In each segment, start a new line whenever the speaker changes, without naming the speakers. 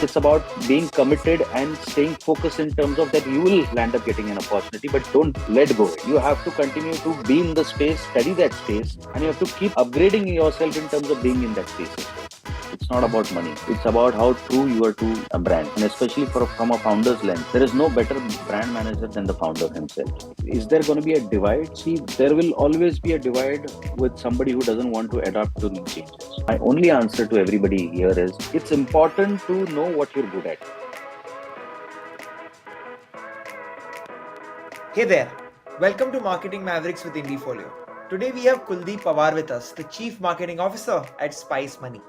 It's about being committed and staying focused in terms of that you will land up getting an opportunity, but don't let go. You have to continue to be in the space, study that space, and you have to keep upgrading yourself in terms of being in that space as well. It's not about money. It's about how true you are to a brand. And especially from a founder's lens, there is no better brand manager than the founder himself. Is there going to be a divide? See, there will always be a divide with somebody who doesn't want to adapt to new changes. My only answer to everybody here is it's important to know what you're good at.
Hey there, welcome to Marketing Mavericks with IndieFolio. Today we have Kuldeep Pawar with us, the Chief Marketing Officer at Spice Money.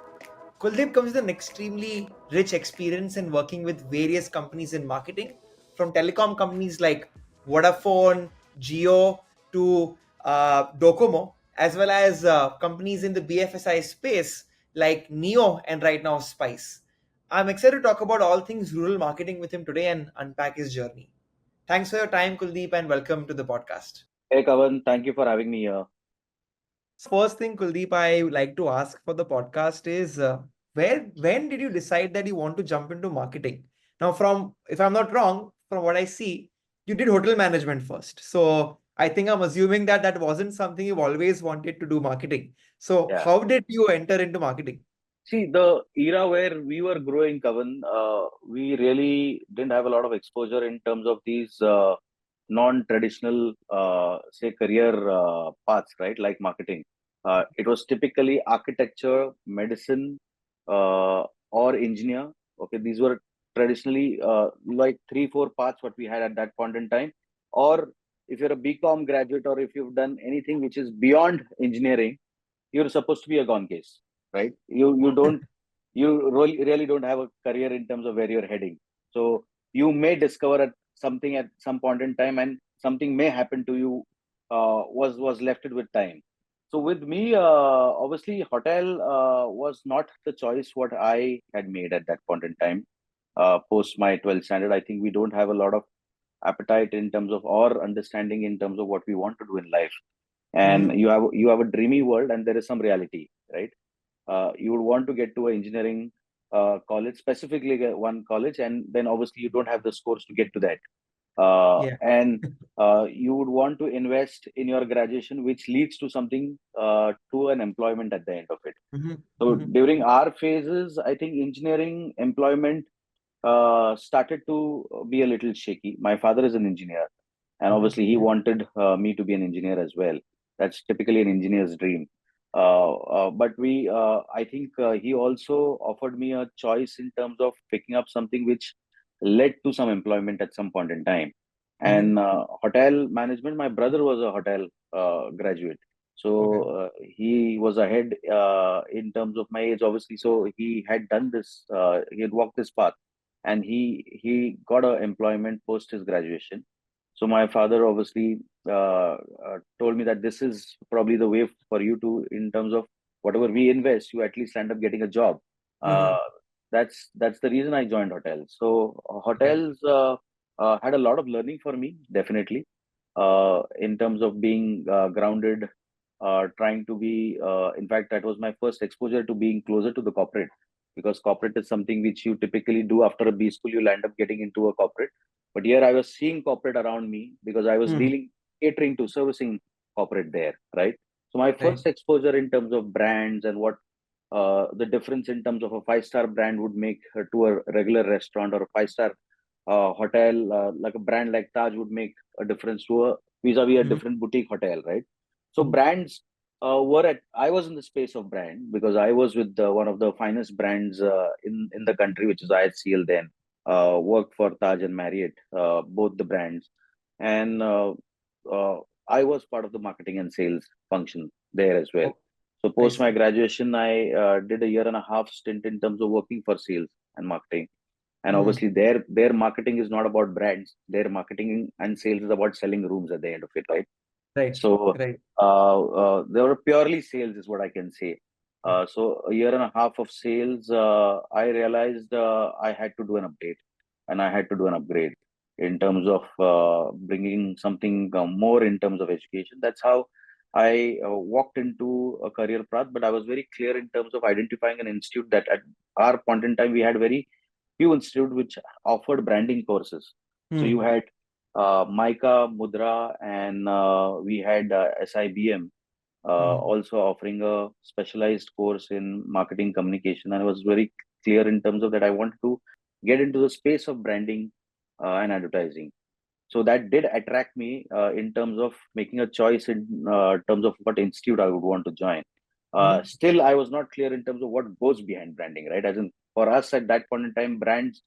Kuldeep comes with an extremely rich experience in working with various companies in marketing, from telecom companies like Vodafone, Jio to Docomo, as well as companies in the BFSI space like Neo and right now Spice. I'm excited to talk about all things rural marketing with him today and unpack his journey. Thanks for your time, Kuldeep, and welcome to the podcast.
Hey, Kavan, thank you for having me here.
First thing, Kuldeep, I would like to ask for the podcast is when did you decide that you want to jump into marketing? Now, if I'm not wrong, from what I see, you did hotel management first. So I think I'm assuming that that wasn't something you've always wanted to do marketing. So
Yeah.
how did you enter into marketing?
See, the era where we were growing, Kavan, we really didn't have a lot of exposure in terms of these non-traditional, say, career paths, right? Like marketing. It was typically architecture, medicine, or engineer. Okay, these were traditionally like 3, 4 paths what we had at that point in time. Or if you're a BCom graduate or if you've done anything which is beyond engineering, you're supposed to be a gone case, right? You really don't have a career in terms of where you're heading. So you may discover something at some point in time, and something may happen to you. Was left it with time. So with me, obviously, hotel was not the choice what I had made at that point in time. Post my 12th standard, I think we don't have a lot of appetite in terms of or understanding in terms of what we want to do in life, and
Mhm.
you have a dreamy world and there is some reality, right? You would want to get to an engineering college, specifically one college, and then obviously you don't have the scores to get to that,
Yeah.
and you would want to invest in your graduation, which leads to something, to an employment at the end of it.
Mhm.
So
Mhm.
during our phases, I think engineering employment started to be a little shaky. My father is an engineer, and
Mhm.
obviously he wanted me to be an engineer as well. That's typically an engineer's dream. But I think he also offered me a choice in terms of picking up something which led to some employment at some point in time.
Mhm.
And hotel management, my brother was a hotel graduate. So
Okay.
he was ahead in terms of my age, obviously. So he had done this, he had walked this path, and he got a employment post his graduation. So my father obviously told me that this is probably the way for you to, in terms of whatever we invest, you at least end up getting a job. Uh,
Mhm.
that's the reason I joined hotels. So
Okay.
hotels had a lot of learning for me, definitely, in terms of being grounded, trying to be. In fact, that was my first exposure to being closer to the corporate, because corporate is something which you typically do after a B school. You'll end up getting into a corporate, but here I was seeing corporate around me because I was
Mhm.
dealing, catering to, servicing corporate there, right? So my
Right.
first exposure in terms of brands and what the difference in terms of a five-star brand would make to a regular restaurant, or a five-star hotel, like a brand like Taj would make a difference to a vis-a-vis a
Mhm.
different boutique hotel, right? So
Mhm.
brands I was in the space of brand because I was with one of the finest brands in the country, which is IHCL then. Worked for Taj and Marriott, both the brands, and uh, I was part of the marketing and sales function there as well.
Oh,
So
I
post my
see.
graduation, I did a year and a half stint in terms of working for sales and marketing. And
Mhm.
obviously, their marketing is not about brands. Their marketing and sales is about selling rooms at the end of it, right?
Right.
So
Right.
they were purely sales, is what I can say. So a year and a half of sales, I realized I had to do an update, and I had to do an upgrade in terms of bringing something more in terms of education. That's how I walked into a career path. But I was very clear in terms of identifying an institute that at our point in time we had very few institutes which offered branding courses. So you had Micah, Mudra, and we had SIBM also offering a specialized course in marketing communication. And I was very clear in terms of that I wanted to get into the space of branding and advertising. So that did attract me in terms of making a choice in terms of what institute I would want to join. Still, I was not clear in terms of what goes behind branding, right? As in, for us at that point in time, brands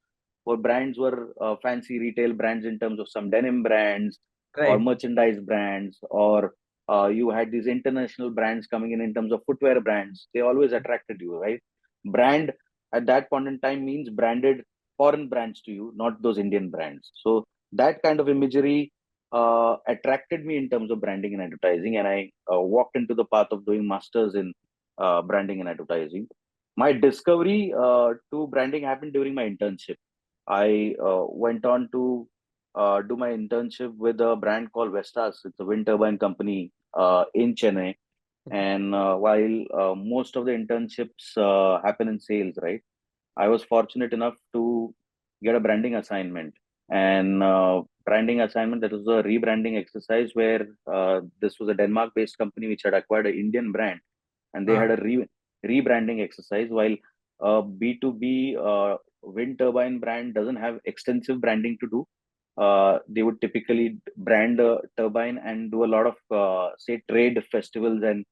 were fancy retail brands in terms of some denim brands or
Right.
merchandise brands, or you had these international brands coming in terms of footwear brands. They always attracted you, right? Brand at that point in time means branded foreign brands to you, not those Indian brands. So that kind of imagery attracted me in terms of branding and advertising, and I walked into the path of doing masters in branding and advertising. My discovery to branding happened during my internship. I went on to do my internship with a brand called Vestas. It's a wind turbine company in Chennai. And while most of the internships happen in sales, right? I was fortunate enough to get a branding assignment. And branding assignment, that was a rebranding exercise where this was a Denmark-based company which had acquired an Indian brand, and they had a rebranding exercise. While B2B wind turbine brand doesn't have extensive branding to do, they would typically brand a turbine and do a lot of say trade festivals and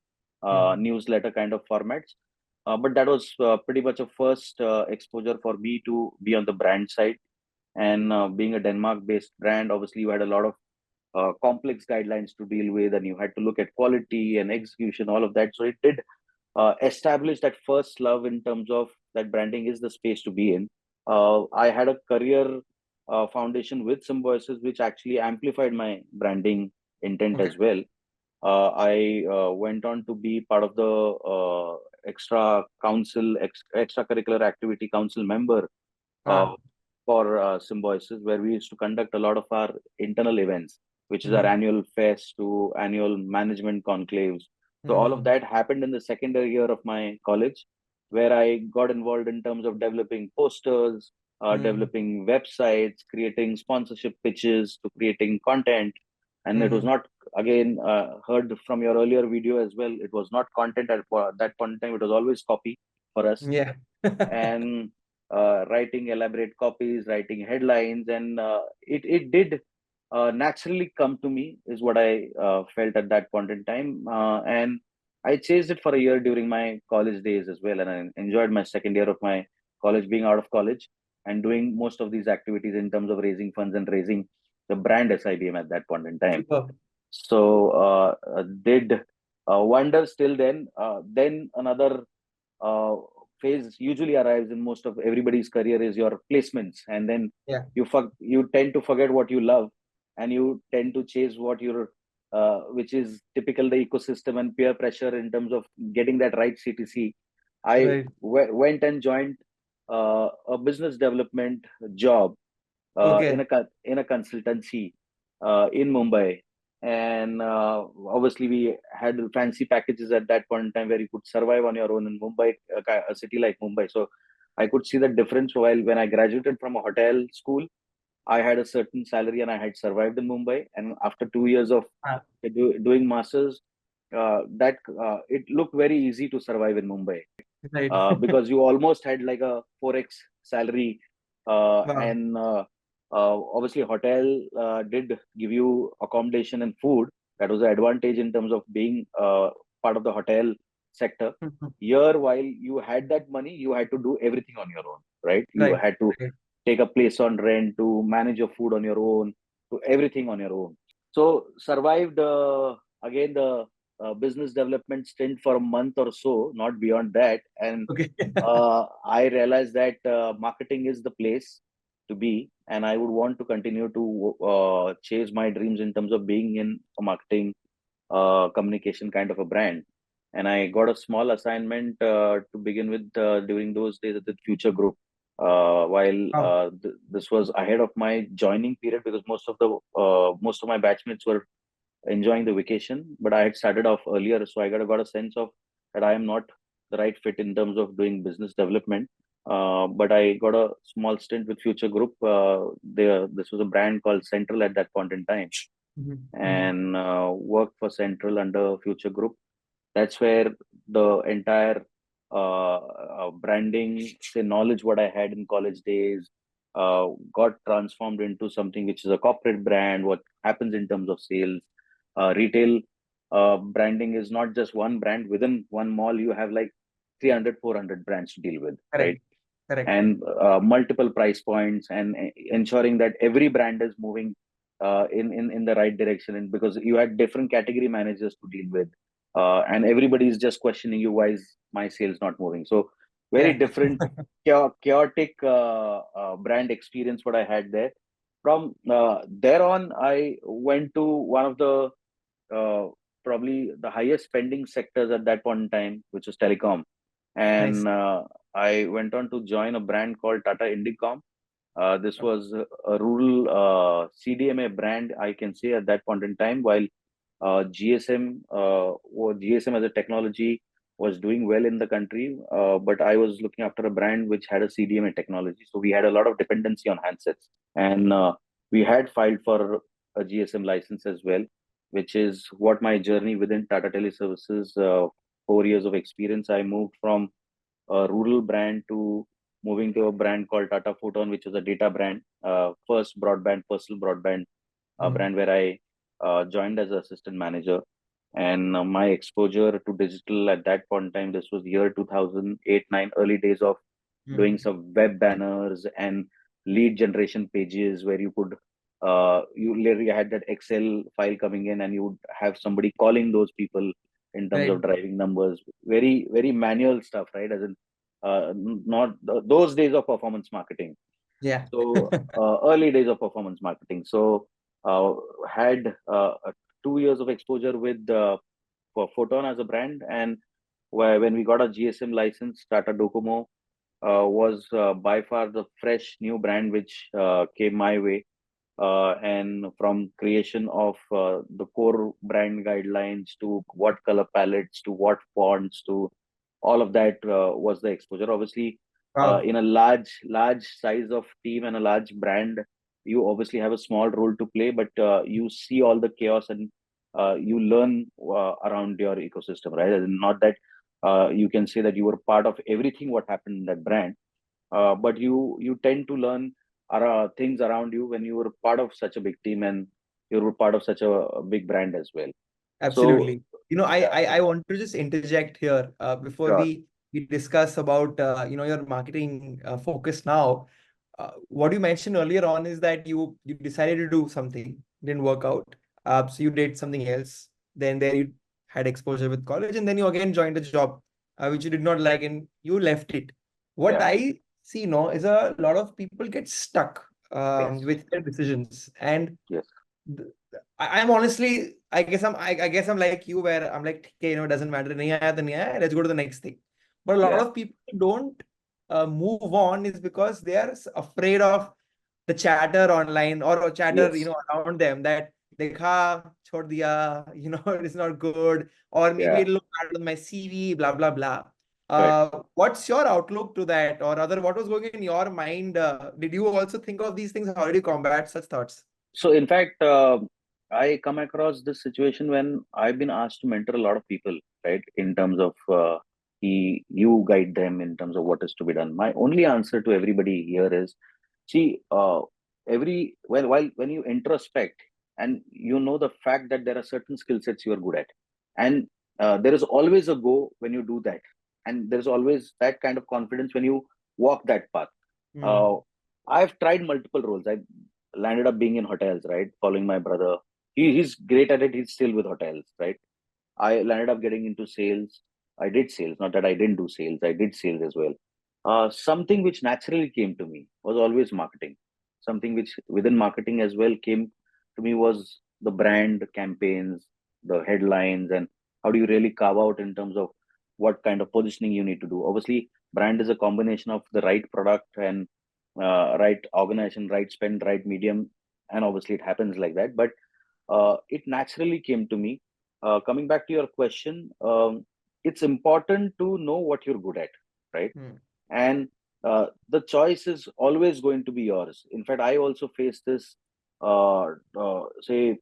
newsletter kind of formats. But that was pretty much a first exposure for me to be on the brand side. And being a Denmark based brand, obviously you had a lot of complex guidelines to deal with, and you had to look at quality and execution, all of that. So it did establish that first love in terms of that branding is the space to be in. I had a career foundation with Symbiosis, which actually amplified my branding intent
Okay.
as well. I went on to be part of the extracurricular activity council member uh,
Ah.
for Symbiosis, where we used to conduct a lot of our internal events, which is our
Mm-hmm.
annual fest to annual management conclaves. So all of
Mm-hmm.
that happened in the secondary year of my college, where I got involved in terms of developing posters, developing websites, creating sponsorship pitches, to creating content. And it was
Mm-hmm.
not, again, heard from your earlier video as well, it was not content at that point in time, it was always copy for us.
Yeah.
And writing elaborate copies, writing headlines, and it did naturally come to me, is what I felt at that point in time. And I chased it for a year during my college days as well, and I enjoyed my second year of my college, being out of college and doing most of these activities in terms of raising funds and raising the brand SIBM at that point in time.
Super.
So did wonders till then. Then another uh, phase usually arrives in most of everybody's career is your placements, and then
Yeah.
you tend to forget what you love, and you tend to chase what you're which is typical the ecosystem and peer pressure in terms of getting that right CTC. I
Right.
went and joined a business development job
Okay.
in a consultancy in Mumbai. And obviously, we had fancy packages at that point in time where you could survive on your own in Mumbai, a city like Mumbai. So I could see the difference. While when I graduated from a hotel school, I had a certain salary and I had survived in Mumbai. And after 2 years of
Ah.
doing masters, that it looked very easy to survive in Mumbai
Right.
because you almost had like a 4x salary.
Wow.
And obviously, hotel did give you accommodation and food. That was the advantage in terms of being part of the hotel sector. Here, while you had that money, you had to do everything on your own, right? You
Right.
had to
Right.
take a place on rent, to manage your food on your own, to everything on your own. So survived again the business development stint for a month or so, not beyond that. And
Okay.
I realized that marketing is the place to be, and I would want to continue to chase my dreams in terms of being in a marketing communication kind of a brand. And I got a small assignment to begin with during those days at the Future Group. While
Wow.
this was ahead of my joining period, because most of my batchmates were enjoying the vacation, but I had started off earlier, so I got a sense of that I am not the right fit in terms of doing business development. But I got a small stint with Future Group. This was a brand called Central at that point in time, and worked for Central under Future Group. That's where the entire branding, say, knowledge what I had in college days, got transformed into something which is a corporate brand. What happens in terms of sales, retail branding is not just one brand. Within one mall, you have like 300, 400 brands to deal with, right?
Correct. Correct.
And multiple price points, and ensuring that every brand is moving in the right direction. And because you had different category managers to deal with, and everybody is just questioning you, why is my sales not moving? So very
Yeah.
different chaotic brand experience what I had there. From there on, I went to one of the uh, probably the highest spending sectors at that point in time, which was telecom.
Nice.
And I went on to join a brand called Tata Indicom. This was a rural CDMA brand, I can say, at that point in time, while GSM or GSM as a technology was doing well in the country, but I was looking after a brand which had a CDMA technology. So we had a lot of dependency on handsets, and we had filed for a GSM license as well, which is what my journey within Tata Teleservices. 4 years of experience. I moved from a rural brand to moving to a brand called Tata Photon, which was a data brand, first broadband, personal broadband
Mm.
brand where I joined as assistant manager. And my exposure to digital at that point in time, this was year 2008-9, early days of doing
Mm.
some web banners and lead generation pages where you could you literally had that Excel file coming in, and you would have somebody calling those people in terms of
Right.
driving numbers. Very, very manual stuff, right? As in, not those days of performance marketing.
Yeah.
So early days of performance marketing. So had 2 years of exposure with for Photon as a brand, and when we got a GSM license, Tata Docomo was by far the fresh new brand which came my way. And from creation of the core brand guidelines to what color palettes to what fonts to all of that was the exposure. Obviously,
Wow.
in a large size of team and a large brand, you obviously have a small role to play, but you see all the chaos, and you learn around your ecosystem, right? And not that you can say that you were part of everything what happened in that brand, but you tend to learn things around you when you were part of such a big team, and you were part of such a big brand as well. So
Absolutely. I want to just interject here before
sure.
we discuss about your marketing focus now. What you mentioned earlier on is that you decided to do something, didn't work out. So you did something else. Then there you had exposure with college, and then you again joined a job which you did not like, and you left it. What
Yeah.
I see now is a lot of people get stuck
Yes.
with their decisions, and
Yes.
th- I'm honestly, I guess I'm like you, where I'm like, okay, it doesn't matter. nahi aaya to nahi aaya, let's go to the next thing. But a lot
Yeah.
of people don't move on is because they are afraid of the chatter online or chatter,
Yes.
around them that dekha, chhod diya, it's not good, or maybe
Yeah.
it'll look bad on my CV, blah, blah, blah.
Correct.
What's your outlook to that? Or rather, what was going in your mind? Did you also think of these things? How did you combat such thoughts?
So, in fact, I come across this situation when I've been asked to mentor a lot of people, right? In terms of you guide them in terms of what is to be done. My only answer to everybody here is, see, while when you introspect and you know the fact that there are certain skill sets you are good at, and there is always a go when you do that, and there is always that kind of confidence when you walk that path. Uh,
Hmm.
I've tried multiple roles. I landed up being in hotels, right? Following my brother. He's great at it. He's still with hotels, right? I landed up getting into sales. I did sales, not that I didn't do sales. I did sales as well. Something which naturally came to me was always marketing. Something which within marketing as well came to me was the brand campaigns, the headlines, and how do you really carve out in terms of what kind of positioning you need to do. Obviously, brand is a combination of the right product and right organization, right spend, right medium, and obviously it happens like that. But it naturally came to me. Coming back to your question, it's important to know what you're good at, right?
Hmm.
And the choice is always going to be yours. In fact, I also faced this, say,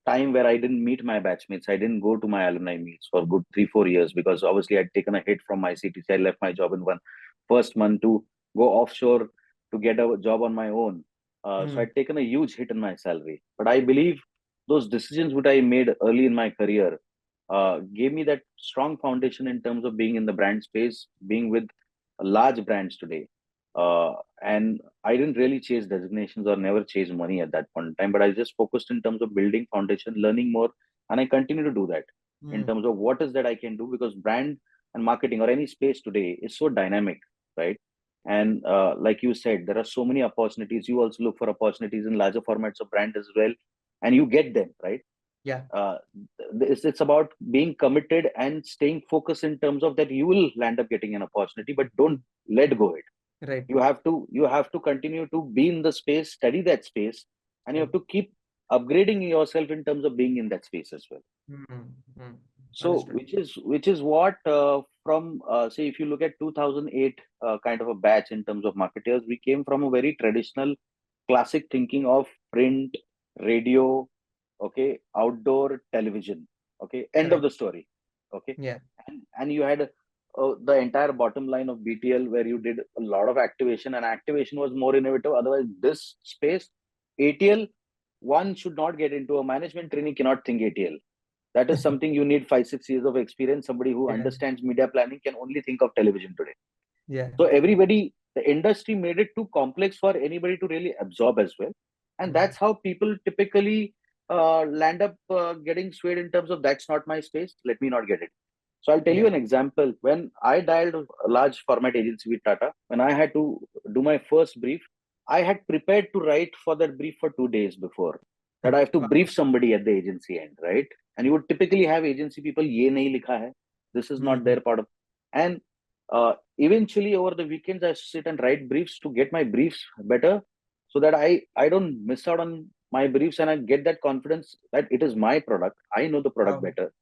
time where I didn't meet my batchmates. I didn't go to my alumni meets for good 3-4 years because obviously I'd taken a hit from my CTC. I left my job in one first month to go offshore to get a job on my own. So
Mm.
I'd taken a huge hit in my salary. But I believe those decisions which I made early in my career gave me that strong foundation in terms of being in the brand space, being with large brands today. Uh, and I didn't really chase designations or never chase money at that point in time, but I just focused in terms of building foundation, learning more, and I continue to do that in
Mm.
terms of what is that I can do because brand and marketing or any space today is so dynamic, right? And like you said, there are so many opportunities. You also look for opportunities in larger formats of brand as well, and you get them, right?
Yeah.
uh, it's about being committed and staying focused in terms of that you will land up getting an opportunity, but don't let go it.
Right.
You have to continue to be in the space, study that space, and you
Right.
have to keep upgrading yourself in terms of being in that space as well.
Mm. Mm.
So
Understood.
which is what from say if you look at 2008 kind of a batch in terms of marketers, we came from a very traditional classic thinking of print, radio, okay, outdoor, television, okay, end of
Correct.
the story, okay.
Yeah.
And you had the entire bottom line of BTL where you did a lot of activation, and activation was more innovative. Otherwise this space, ATL, one should not get into a management training, cannot think ATL. That is something you need 5-6 years of experience. Somebody who
Yeah.
understands media planning can only think of television today.
Yeah.
So everybody, the industry made it too complex for anybody to really absorb as well, and
Mm.
that's how people typically land up getting swayed in terms of that's not my space. Let me not get it. So I'll tell you
Yeah.
an example. When I dialed a large format agency with Tata, when I had to do my first brief, I had prepared to write for that brief for 2 days before. That I have to
Wow.
brief somebody at the agency end, right? And you would typically have agency people, ye nahi likha hai. This is not
Mm.
their part of. And eventually over the weekends, I sit and write briefs to get my briefs better so that I don't miss out on my briefs and I get that confidence that it is my product. I know the product
Wow.
better.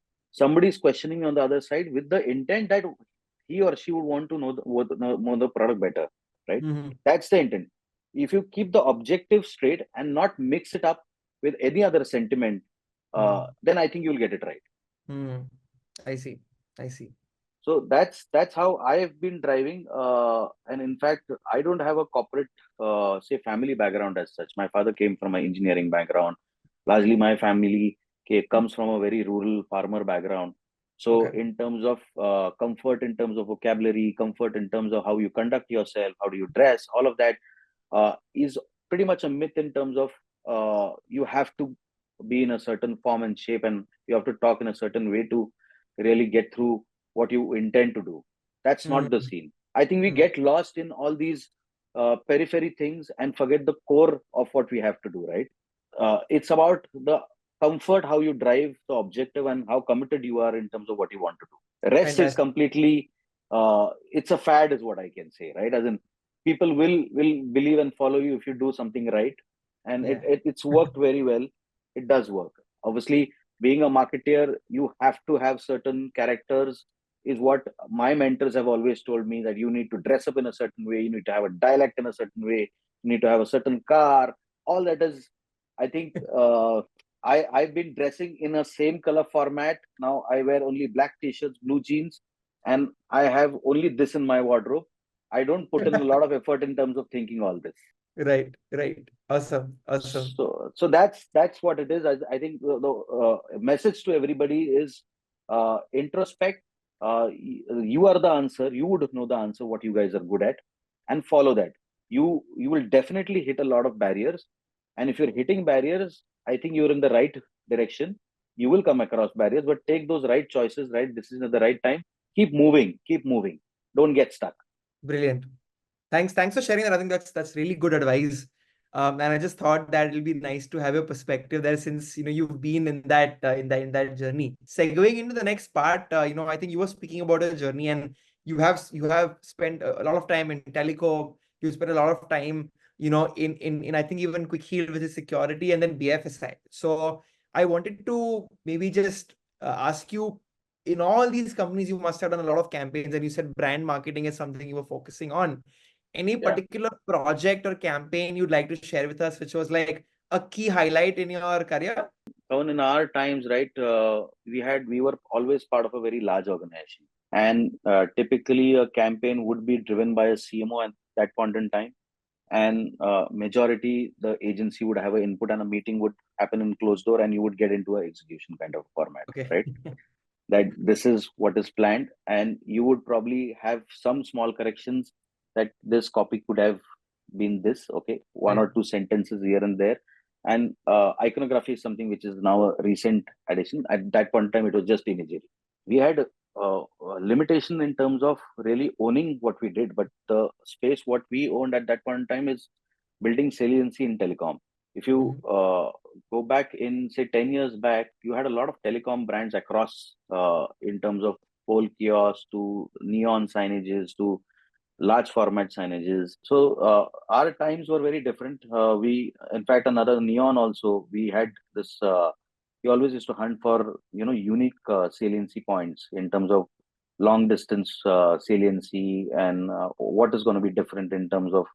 Somebody is questioning me on the other side with the intent that he or she would want to know the product better, right?
Mm-hmm.
That's the intent. If you keep the objective straight and not mix it up with any other sentiment,
Mm.
then I think you'll get it right.
Mm. I see. I see.
So that's how I've been driving. And in fact, I don't have a corporate, say, family background as such. My father came from an engineering background. Largely, my family comes from a very rural farmer background. So,
Okay.
in terms of comfort, in terms of vocabulary, comfort in terms of how you conduct yourself, how do you dress, all of that is pretty much a myth in terms of you have to be in a certain form and shape, and you have to talk in a certain way to really get through what you intend to do. That's not the
Mm.
scene. I think we
Mm.
get lost in all these periphery things and forget the core of what we have to do, right? It's about the comfort, how you drive the objective, and how committed you are in terms of what you want to do. Rest is
Fantastic.
completely, it's a fad, is what I can say, right? As in, people will believe and follow you if you do something right, and
Yeah.
it's worked very well. It does work. Obviously, being a marketeer, you have to have certain characters, is what my mentors have always told me, that you need to dress up in a certain way, you need to have a dialect in a certain way, you need to have a certain car. All that is, I think, I've been dressing in a same color format. Now I wear only black t-shirts, blue jeans, and I have only this in my wardrobe. I don't put in a lot of effort in terms of thinking all this.
Right. Right. Awesome. Awesome.
So that's what it is. I think the message to everybody is introspect. You are the answer. You would know the answer what you guys are good at, and follow that. You will definitely hit a lot of barriers, and if you're hitting barriers, I think you're in the right direction. You will come across barriers, but take those right choices, right decisions at the right time. Keep moving. Keep moving. Don't get stuck.
Brilliant. Thanks for sharing that. I think that's really good advice. And I just thought that it'll be nice to have your perspective there, since you've been in that journey. Segueing into the next part, I think you were speaking about a journey, and you have spent a lot of time in telecom. You spent a lot of time, in I think even Quick Heal, which is security, and then BFSI. So I wanted to maybe just ask you, in all these companies, you must have done a lot of campaigns, and you said brand marketing is something you were focusing on. any particular project or campaign you'd like to share with us, which was like a key highlight in your career?
Kavan, in our times, right, we were always part of a very large organization, and typically a campaign would be driven by a CMO at that point in time, and majority the agency would have an input, and a meeting would happen in closed door, and you would get into a execution kind of format,
Okay.
right? That this is what is planned, and you would probably have some small corrections, that this copy could have been this, okay, one
Right.
or two sentences here and there. And iconography is something which is now a recent addition. At that point in time, it was just imagery. We had a limitation in terms of really owning what we did, but the space what we owned at that point in time is building saliency in telecom. If you go back in, say, 10 years back, you had a lot of telecom brands across, in terms of pole kiosks to neon signages to large format signages. So our times were very different. In fact, another neon also, we had this, we always used to hunt for, unique saliency points in terms of long distance saliency, and what is going to be different in terms of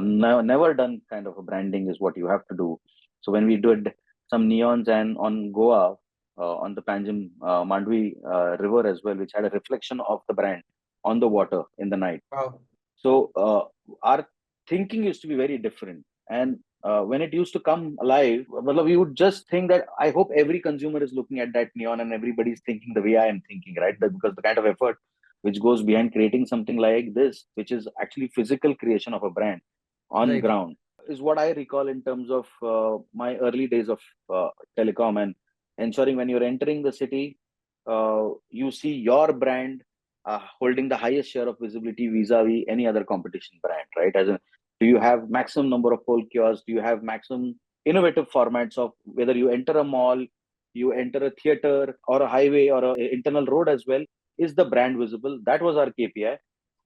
never done kind of a branding is what you have to do. So when we did some neons and on Goa, on the Panjim Mandvi river as well, which had a reflection of the brand on the water in the night.
Wow.
So our thinking used to be very different. And when it used to come alive, well, we would just think that I hope every consumer is looking at that neon and everybody's thinking the way I am thinking, right? Because the kind of effort which goes behind creating something like this, which is actually physical creation of a brand on
Right.
ground, is what I recall in terms of my early days of telecom, and ensuring when you're entering the city, you see your brand holding the highest share of visibility vis-a-vis any other competition brand, right? Do you have maximum number of pole kiosks? Do you have maximum innovative formats of whether you enter a mall, you enter a theater or a highway or a internal road as well? Is the brand visible? That was our KPI.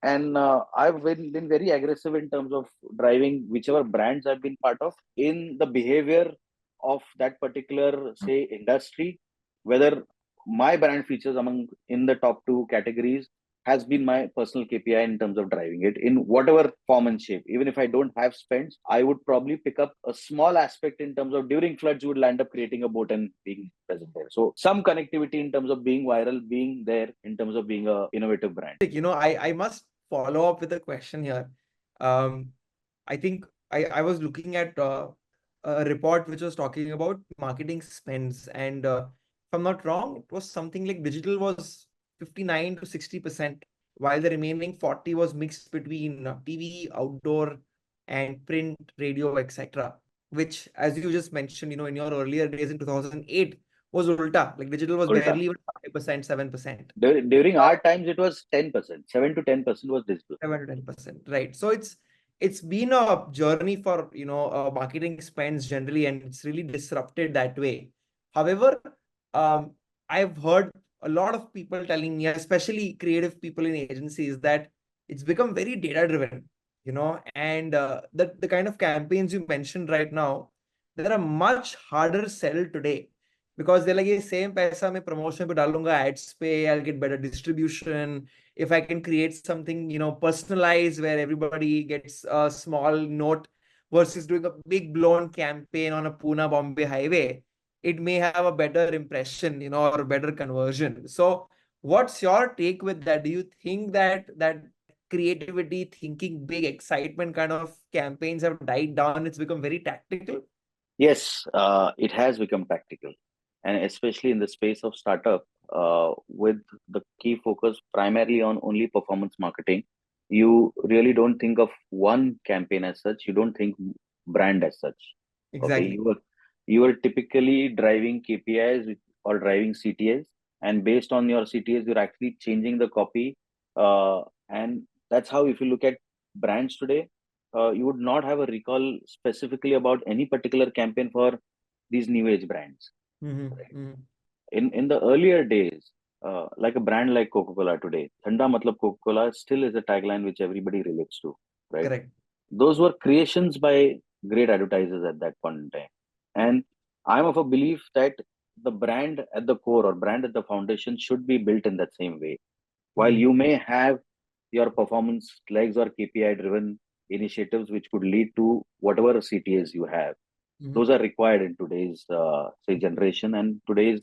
And I've been very aggressive in terms of driving whichever brands I've been part of in the behavior of that particular, say, industry, whether my brand features among in the top two categories has been my personal KPI in terms of driving it in whatever form and shape. Even if I don't have spends, I would probably pick up a small aspect in terms of during floods, you would land up creating a boat and being present there. So some connectivity in terms of being viral, being there in terms of being a innovative brand.
I must follow up with a question here. Um, I think I was looking at a report which was talking about marketing spends, and if I'm not wrong, it was something like digital was 59 to 60%, while the remaining 40 was mixed between TV, outdoor, and print, radio, etc. Which, as you just mentioned, in your earlier days in 2008 was ulta. Like digital was
Ulta.
barely even 5%, 7%.
During our times, it was 10%. 7 to 10% was digital.
7 to 10%, right? So it's been a journey for marketing spends generally, and it's really disrupted that way. However, um, I've heard a lot of people telling me, especially creative people in agencies, that it's become very data driven, and the kind of campaigns you mentioned right now, they're a much harder sell today, because they're like, same paisa mein promotion pe dalunga, ads pe, I'll get better distribution. If I can create something, personalized, where everybody gets a small note versus doing a big blown campaign on a Pune Bombay highway, it may have a better impression, or a better conversion. So what's your take with that? Do you think that creativity, thinking big, excitement kind of campaigns have died down? It's become very tactical?
Yes, it has become tactical, and especially in the space of startup, with the key focus primarily on only performance marketing. You really don't think of one campaign as such. You don't think brand as such. Okay,
Exactly.
you are typically driving KPIs or driving CTAs, and based on your CTAs, you're actually changing the copy, and that's how, if you look at brands today, you would not have a recall specifically about any particular campaign for these new age brands.
Mm-hmm.
Right?
Mm-hmm.
In the earlier days, like a brand like Coca-Cola today, Thanda Matlab Coca-Cola still is a tagline which everybody relates to, right?
Correct.
Those were creations by great advertisers at that point in time. And I'm of a belief that the brand at the core or brand at the foundation should be built in that same way. While
Mm-hmm.
you may have your performance legs or KPI driven initiatives which could lead to whatever CTAs you have.
Mhm.
Those are required in today's say generation, and today's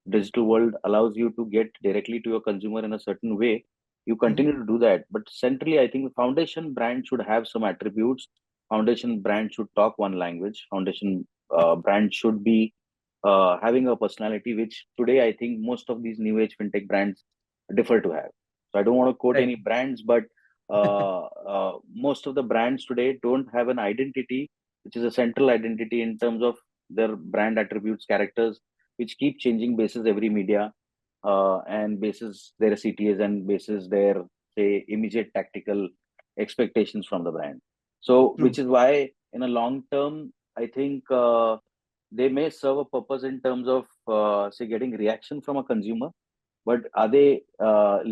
digital world allows you to get directly to your consumer in a certain way. You
Mhm.
continue to do that, but centrally I think the foundation brand should have some attributes. Foundation brand should talk one language. Foundation brand should be having a personality which today I think most of these new age fintech brands differ to have. So I don't want to quote
Right.
any brands, but most of the brands today don't have an identity which is a central identity in terms of their brand attributes, characters, which keep changing basis every media, and basis their CTAs and basis their say immediate tactical expectations from the brand. So,
True.
which is why in a long term, I think they may serve a purpose in terms of say getting reaction from a consumer, but are they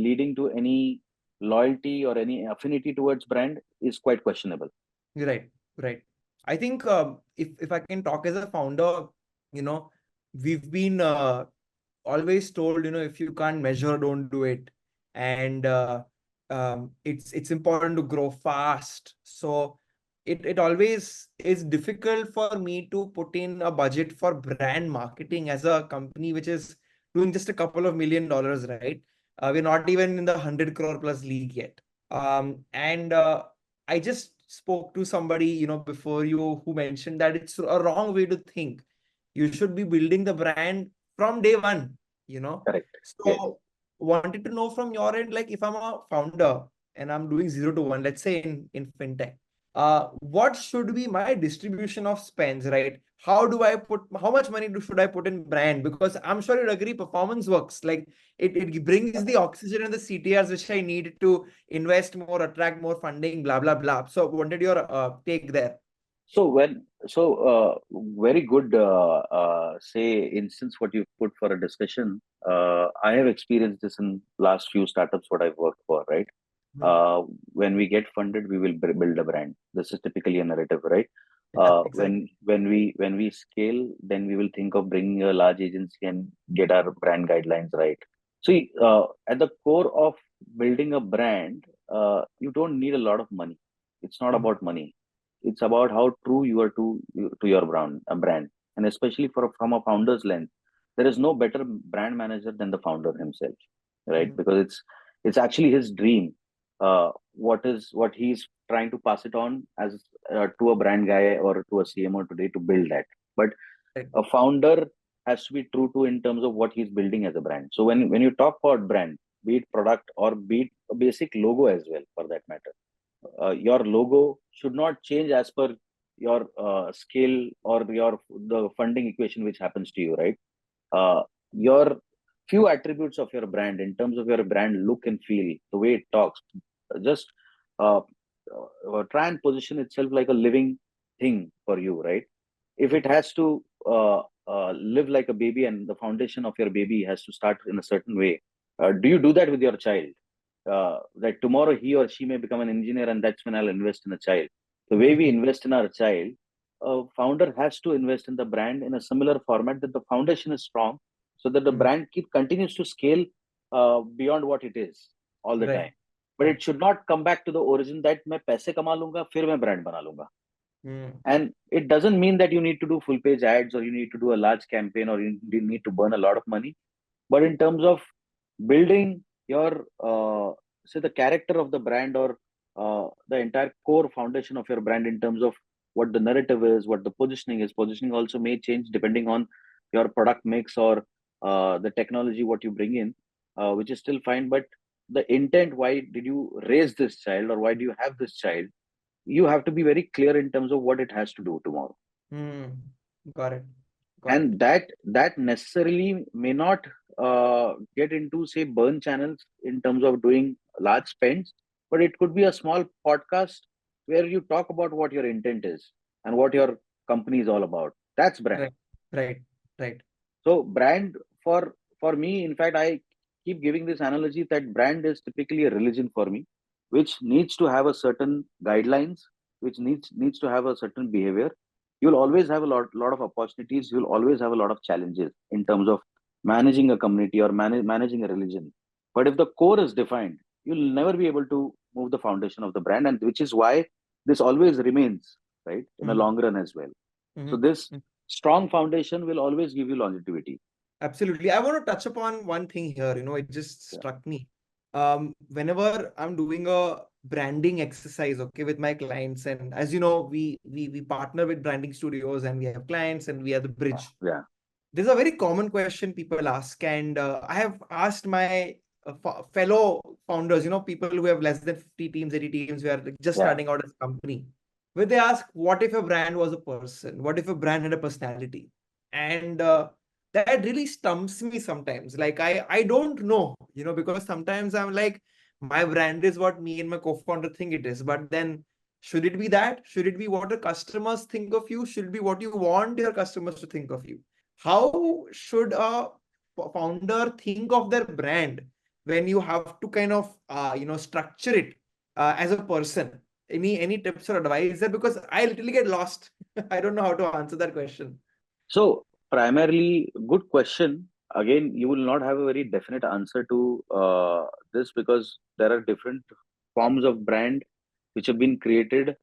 leading to any loyalty or any affinity towards brand is quite questionable.
Right, right. I think if I can talk as a founder, you know, we've been always told, if you can't measure, don't do it. And it's important to grow fast. So it always is difficult for me to put in a budget for brand marketing as a company which is doing just a couple of $1 million, right? We're not even in the 100 crore plus league yet. And I just spoke to somebody, before you, who mentioned that it's a wrong way to think. You should be building the brand from day one, you know.
Correct. Yes.
So wanted to know from your end, like if I'm a founder and I'm doing 0 to 1, let's say in fintech, what should be my distribution of spends, right? How much money should I put in brand? Because I'm sure you'd agree performance works. Like it brings the oxygen and the CTRs which I need to invest more, attract more funding, blah, blah, blah. So wanted your take there.
So very good say instance what you put for a discussion. I have experienced this in last few startups what I've worked for, right?
Hmm.
Uh, when we get funded, we will build a brand. This is typically a narrative, right?
Yeah,
When
exactly.
when we scale, then we will think of bringing a large agency and get our brand guidelines right. See, at the core of building a brand, you don't need a lot of money. It's not
Mhm.
about money. It's about how true you are to your brand, and especially from a founder's lens, there is no better brand manager than the founder himself, right?
Mhm.
Because it's actually his dream. What he's trying to pass it on as to a brand guy or to a CMO today to build that. But
Right.
a founder has to be true to in terms of what he's building as a brand. So when you talk about brand, be it product or be it a basic logo as well, for that matter, your logo should not change as per your scale or your the funding equation which happens to you, right? Your few attributes of your brand in terms of your brand look and feel, the way it talks, just uh, try and position itself like a living thing for you, right? If it has to live like a baby and the foundation of your baby has to start in a certain way, do you do that with your child? That tomorrow he or she may become an engineer and that's when I'll invest in a child. The way we invest in our child, a founder has to invest in the brand in a similar format that the foundation is strong so that the
Mhm.
brand continues to scale beyond what it is all the
Right.
time. But
Right.
it should not come back to the origin that मैं पैसे कमा लूंगा फिर मैं brand बना लूंगा.
Mm.
And it doesn't mean that you need to do full page ads or you need to do a large campaign or you need to burn a lot of money. But in terms of building your say the character of the brand or the entire core foundation of your brand in terms of what the narrative is, what the positioning is. Positioning also may change depending on your product mix or the technology what you bring in, which is still fine. But the intent, why did you raise this child or why do you have this child? You have to be very clear in terms of what it has to do tomorrow,
Mm. Got it. Got it.
and that necessarily may not get into say burn channels in terms of doing large spends, but it could be a small podcast where you talk about what your intent is and what your company is all about. That's brand.
Right. Right. Right.
So brand, for me, in fact, I keep giving this analogy that brand is typically a religion for me, which needs to have a certain guidelines, which needs to have a certain behavior. You'll always have a lot of opportunities. You'll always have a lot of challenges in terms of managing a community or managing a religion. But if the core is defined, you'll never be able to move the foundation of the brand, and which is why this always remains, right, in the
Mhm.
long run as well. So
Mhm.
this
Mhm.
strong foundation will always give you longevity.
Absolutely. I want to touch upon one thing here. It just
Yeah,
struck me. Whenever I'm doing a branding exercise, okay, with my clients, and as you know, we partner with branding studios, and we have clients, and we are the bridge.
yeah,
There's a very common question people ask, and I have asked my fellow founders, people who have less than 50 teams, 80 teams, who are like just
yeah.
starting out as a company, where they ask, what if a brand was a person? What if a brand had a personality? And that really stumps me sometimes. Like I don't know, because sometimes I'm like, my brand is what me and my co-founder think it is, but then should it be that? Should it be what the customers think of you? Should it be what you want your customers to think of you? How should a founder think of their brand when you have to kind of structure it as a person? Any tips or advice there? Because I literally get lost. I don't know how to answer that question.
So primarily, good question. Again, you will not have a very definite answer to this because there are different forms of brand which have been created.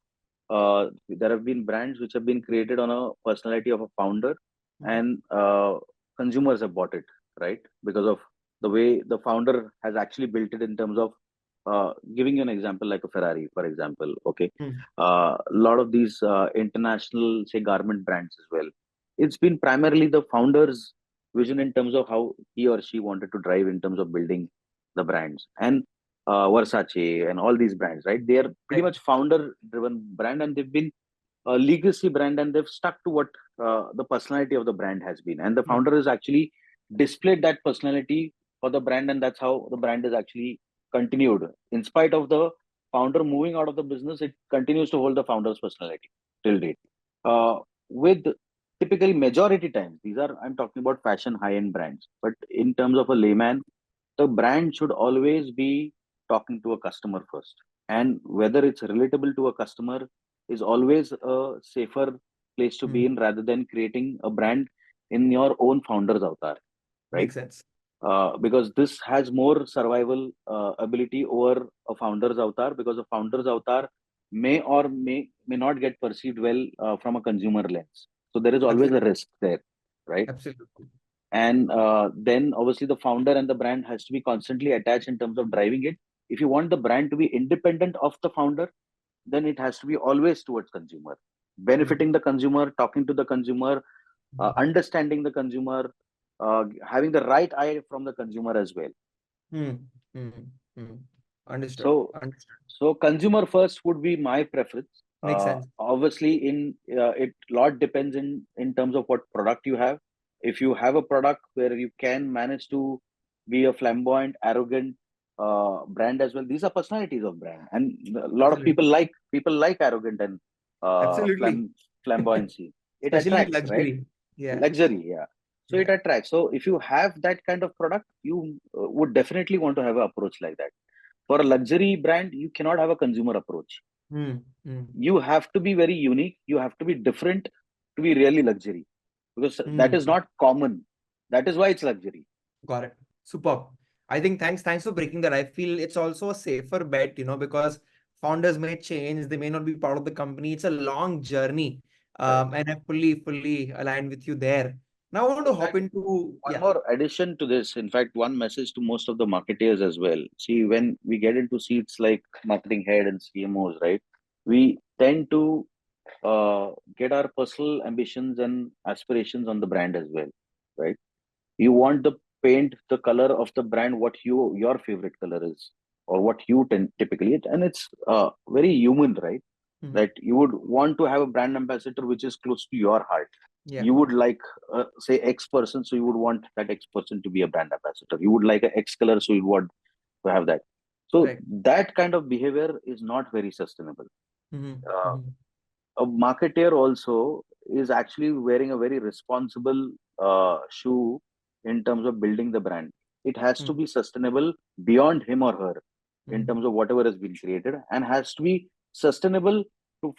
There have been brands which have been created on a personality of a founder,
Mhm.
and consumers have bought it, right? Because of the way the founder has actually built it in terms of giving you an example like a Ferrari, for example. Okay,
Mm.
a lot of these international, say, garment brands as well. It's been primarily the founder's vision in terms of how he or she wanted to drive in terms of building the brands. And Versace and all these brands, right? They are pretty
Right.
much founder-driven brand, and they've been a legacy brand, and they've stuck to what the personality of the brand has been. And the
Mm.
founder has actually displayed that personality for the brand, and that's how the brand is actually continued. In spite of the founder moving out of the business, it continues to hold the founder's personality till date. With typically majority times, these are I'm talking about fashion high-end brands, but in terms of a layman, the brand should always be talking to a customer first, and whether it's relatable to a customer is always a safer place to be
Mm.
in rather than creating a brand in your own founder's avatar, right?
Makes sense.
Because this has more survival ability over a founder's avatar, because a founder's avatar may or may not get perceived well from a consumer lens, so there is always a
Absolutely.
risk there, right?
Absolutely.
And then obviously the founder and the brand has to be constantly attached in terms of driving it. If you want the brand to be independent of the founder, then it has to be always towards consumer,
Mm.
benefiting the consumer, talking to the consumer, understanding the consumer, having the right eye from the consumer as well.
Mm. Mm. Mm. Understood.
So,
Understood.
so consumer first would be my preference.
Makes sense.
Obviously, in it lot depends in terms of what product you have. If you have a product where you can manage to be a flamboyant, arrogant brand as well, these are personalities of brand, and a lot of
Absolutely.
people like arrogant and
Absolutely.
flamboyancy. It
Especially in
attracts, right?
luxury. Yeah.
Luxury, yeah. So it
Yeah.
attracts. So if you have that kind of product, you would definitely want to have an approach like that. For a luxury brand, you cannot have a consumer approach.
Mm. Mm.
You have to be very unique. You have to be different to be really luxury, because that is
Mm.
not common. That is why it's luxury.
Got it. Superb. I think thanks for breaking that. I feel it's also a safer bet, because founders may change, they may not be part of the company. It's a long journey.
Correct.
And I fully aligned with you there. Now I want to
In
hop
fact,
into,
one
yeah,
more addition to this, in fact, one message to most of the marketeers as well. See, when we get into seats like marketing head and CMOs, right, we tend to get our personal ambitions and aspirations on the brand as well, right? You want to paint the color of the brand what your favorite color is, or what you typically it, and it's very human, right?
mm,
That you would want to have a brand ambassador which is close to your heart.
yeah,
You would like say X person, so you would want that X person to be a brand ambassador. You would like a X color, so you would want to have that. So
right.
that kind of behavior is not very sustainable.
Mm-hmm.
uh,
Mm-hmm.
a marketeer also is actually wearing a very responsible shoe in terms of building the brand. It has to be sustainable beyond him or her in
Mm-hmm.
terms of whatever has been created, and has to be sustainable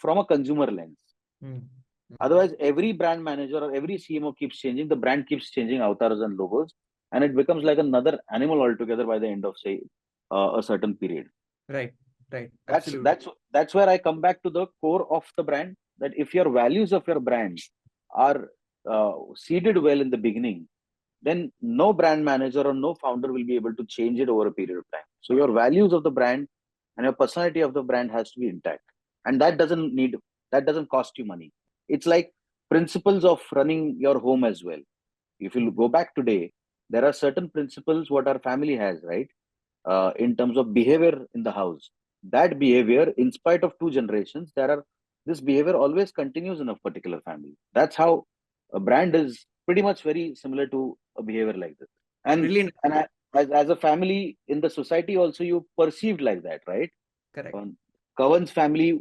from a consumer lens.
Mm-hmm.
Otherwise, every brand manager or every CMO keeps changing, the brand keeps changing avatars and logos, and it becomes like another animal altogether by the end of, say, a certain period.
Right. Right.
That's
Absolutely.
that's that's where I come back to the core of the brand. That if your values of your brand are seeded well in the beginning, then no brand manager or no founder will be able to change it over a period of time. So your values of the brand and your personality of the brand has to be intact, and that doesn't cost you money. It's like principles of running your home as well. If you go back today, there are certain principles what our family has, right? In terms of behavior in the house. That behavior, in spite of two generations, this behavior always continues in a particular family. That's how a brand is pretty much very similar to a behavior like this. And
Brilliant.
as a family in the society, also you perceived like that, right?
Correct.
Um, Kavan's family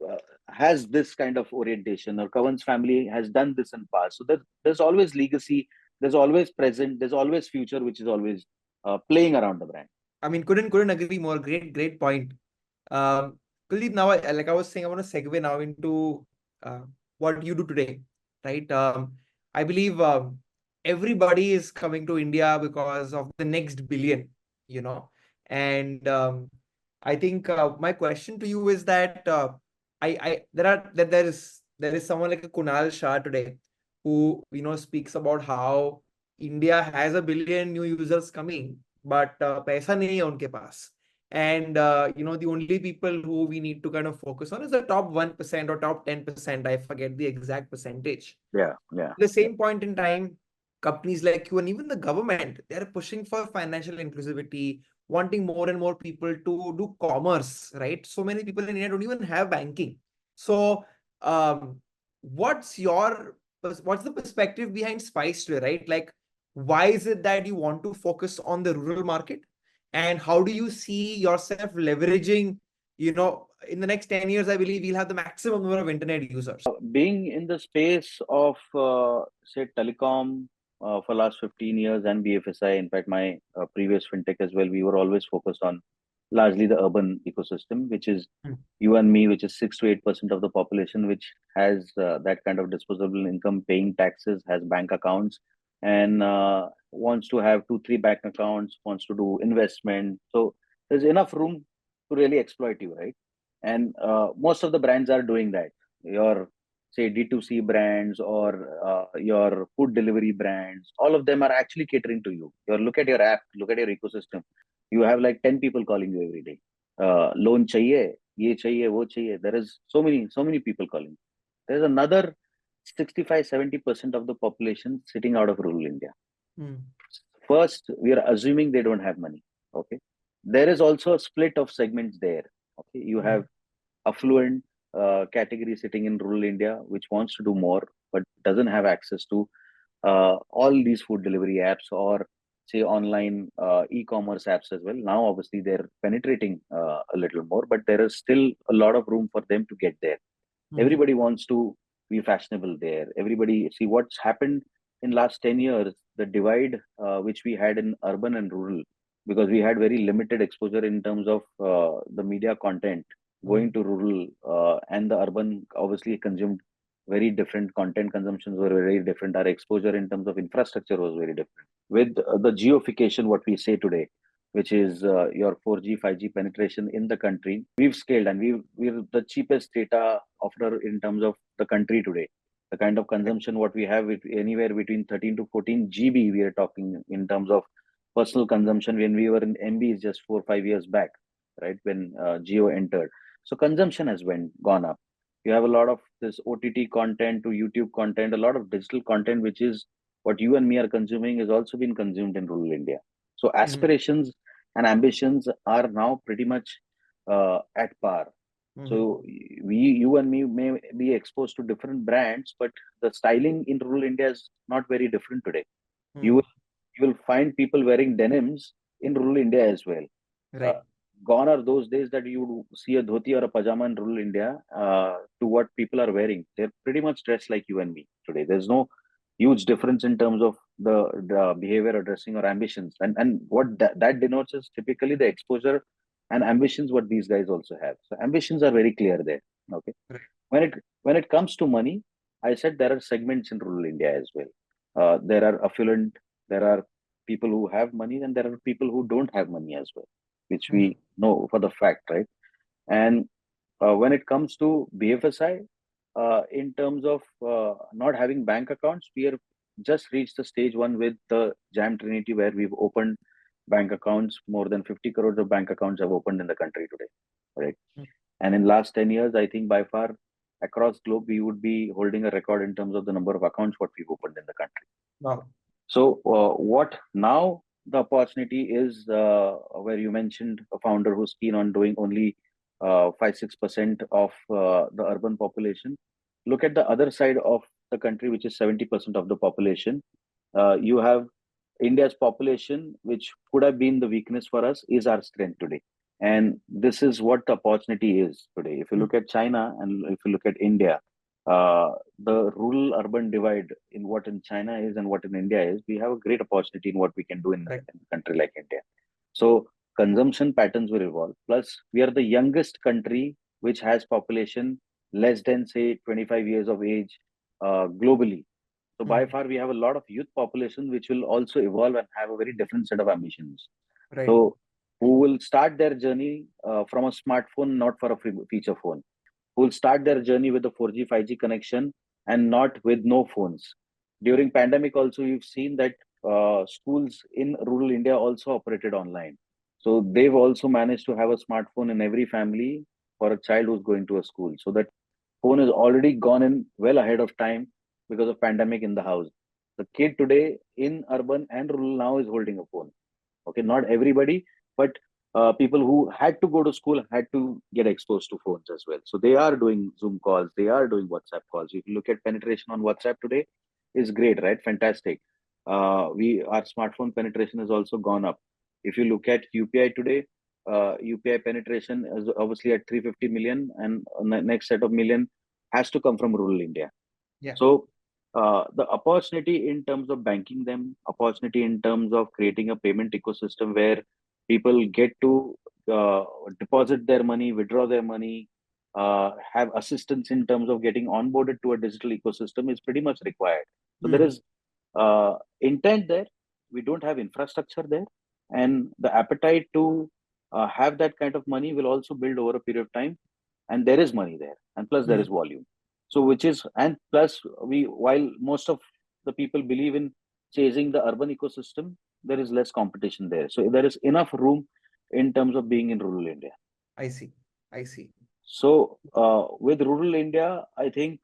uh, has this kind of orientation, or Kavan's family has done this in past. So there's always legacy, there's always present, there's always future, which is always playing around the brand.
I mean, couldn't agree more. Great point. Um, Kuldeep, now like I was saying, I want to segue now into uh, what you do today, right? I believe everybody is coming to India because of the next billion, you know, and I think my question to you is that there is someone like a Kunal Shah today who speaks about how India has a billion new users coming, but पैसा नहीं है उनके पास. And the only people who we need to kind of focus on is the top 1% or top 10%. I forget the exact percentage.
Yeah, yeah,
At the
yeah.
same point in time, companies like you and even the government, they're pushing for financial inclusivity, wanting more and more people to do commerce, right? So many people in India don't even have banking. So, um, what's what's the perspective behind Spice today, right? Like, why is it that you want to focus on the rural market? And how do you see yourself leveraging, in the next 10 years, I believe we'll have the maximum number of internet users.
Being in the space of say telecom for last 15 years and BFSI, in fact, my previous fintech as well, we were always focused on largely the urban ecosystem, which is
Mm,
you and me, which is 6 to 8% of the population, which has that kind of disposable income, paying taxes, has bank accounts, and wants to have 2, 3 bank accounts, wants to do investment. So there's enough room to really exploit you, right? And most of the brands are doing that. Your say D2C brands or your food delivery brands, all of them are actually catering to you. Look at your app, look at your ecosystem. You have like 10 people calling you every day. Loan chahiye, ye chahiye, wo chahiye. There is so many people calling. There's another 65, 70% of the population sitting out of rural India.
mm,
First, we are assuming they don't have money. Okay. There is also a split of segments there. Okay. You have
mm,
affluent category sitting in rural India, which wants to do more but doesn't have access to all these food delivery apps or say online e-commerce apps as well. Now, obviously, they're penetrating a little more, but there is still a lot of room for them to get there.
mm,
Everybody wants to be fashionable there. Everybody see what's happened in last 10 years, the divide which we had in urban and rural, because we had very limited exposure in terms of the media content going
mm,
to rural, and the urban obviously consumed very different content. Consumptions were very different. Our exposure in terms of infrastructure was very different. With the geofication, what we say today, which is your 4G, 5G penetration in the country, we've scaled, and we're the cheapest data offerer in terms of the country today. The kind of consumption what we have with anywhere between 13 to 14 GB, we are talking in terms of personal consumption when we were in MBs just 4 or 5 years back, right? When Geo entered. So consumption has gone up. You have a lot of this OTT content to YouTube content, a lot of digital content, which is what you and me are consuming, is also being consumed in rural India. So
mm,
aspirations and ambitions are now pretty much at par.
mm,
So you and me may be exposed to different brands, but the styling in rural India is not very different today. You
mm.
will, you will find people wearing denims in rural India as well. Uh,
Right.
Gone are those days that you see a dhoti or a pajama in rural India to what people are wearing. They're pretty much dressed like you and me today. There's no huge difference in terms of the behavior or dressing or ambitions. And what that denotes is typically the exposure and ambitions what these guys also have. So ambitions are very clear there. Okay.
Right.
When it comes to money, I said there are segments in rural India as well. There are affluent, there are people who have money, and there are people who don't have money as well, which
Mm,
we know for the fact, right? And when it comes to BFSI, in terms of not having bank accounts, we are just reached the stage one with the Jam Trinity, where we've opened bank accounts. More than 50 crores of bank accounts have opened in the country today, right?
Mm.
And in last 10 years, I think by far across globe, we would be holding a record in terms of the number of accounts what we've opened in the country.
Wow.
So what now the opportunity is, where you mentioned a founder who's keen on doing only 5-6% of the urban population. Look at the other side of the country, which is 70% of the population. You have India's population, which could have been the weakness for us, is our strength today. And this is what the opportunity is today. If you
Mm.
look at China and if you look at India, uh, the rural urban divide in what in China is and what in India is, we have a great opportunity in what we can do
Right.
in a country like India. So consumption patterns will evolve. Plus, we are the youngest country which has population less than say 25 years of age globally. So by
Mm.
far, we have a lot of youth population which will also evolve and have a very different set of ambitions.
Right.
So who will start their journey from a smartphone, not for a feature phone, who will start their journey with a 4G, 5G connection and not with no phones. During pandemic also, you've seen that schools in rural India also operated online. So they've also managed to have a smartphone in every family for a child who's going to a school. So that phone is already gone in well ahead of time because of pandemic in the house. The kid today in urban and rural now is holding a phone. Okay, not everybody, but people who had to go to school had to get exposed to phones as well. So they are doing Zoom calls, they are doing WhatsApp calls. If you look at penetration on WhatsApp today, is great, right? Fantastic. We Our smartphone penetration has also gone up. If you look at UPI today, UPI penetration is obviously at 350 million, and next set of million has to come from rural India.
Yeah.
So the opportunity in terms of banking them, opportunity in terms of creating a payment ecosystem where people get to deposit their money, withdraw their money, have assistance in terms of getting onboarded to a digital ecosystem is pretty much required. So there
Mm.
is intent there. We don't have infrastructure there, and the appetite to have that kind of money will also build over a period of time. And there is money there, and plus there
Mm.
is volume. So which is, and plus we, while most of the people believe in chasing the urban ecosystem, there is less competition there. So there is enough room in terms of being in rural India.
I see. I see.
So with rural India, I think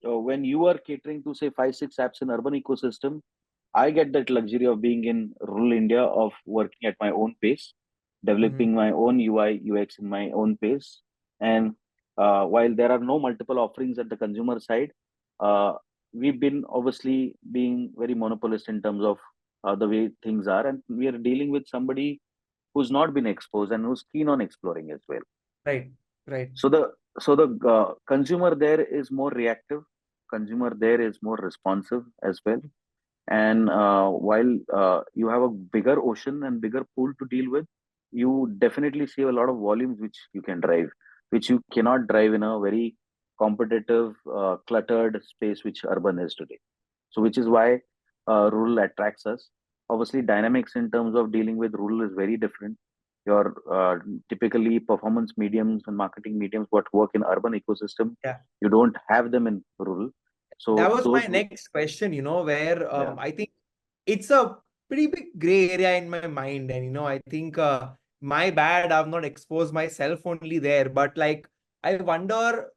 when you are catering to say 5-6 apps in urban ecosystem, I get that luxury of being in rural India, of working at my own pace,
Mm-hmm.
developing my own UI UX in my own pace. And while there are no multiple offerings at the consumer side, uh, we've been obviously being very monopolist in terms of the way things are, and we are dealing with somebody who's not been exposed and who's keen on exploring as well.
Right. Right.
So the consumer there is more reactive. Consumer there is more responsive as well. And while you have a bigger ocean and bigger pool to deal with, you definitely see a lot of volumes which you can drive, which you cannot drive in a very competitive, cluttered space which urban is today. So which is why rural attracts us. Obviously, dynamics in terms of dealing with rural is very different. Your typically performance mediums and marketing mediums what work in urban ecosystem,
Yeah.
you don't have them in rural.
That
So
was my
those,
next question, where
yeah,
I think it's a pretty big gray area in my mind. And, I think my bad, I've not exposed myself only there. But like, I wonder,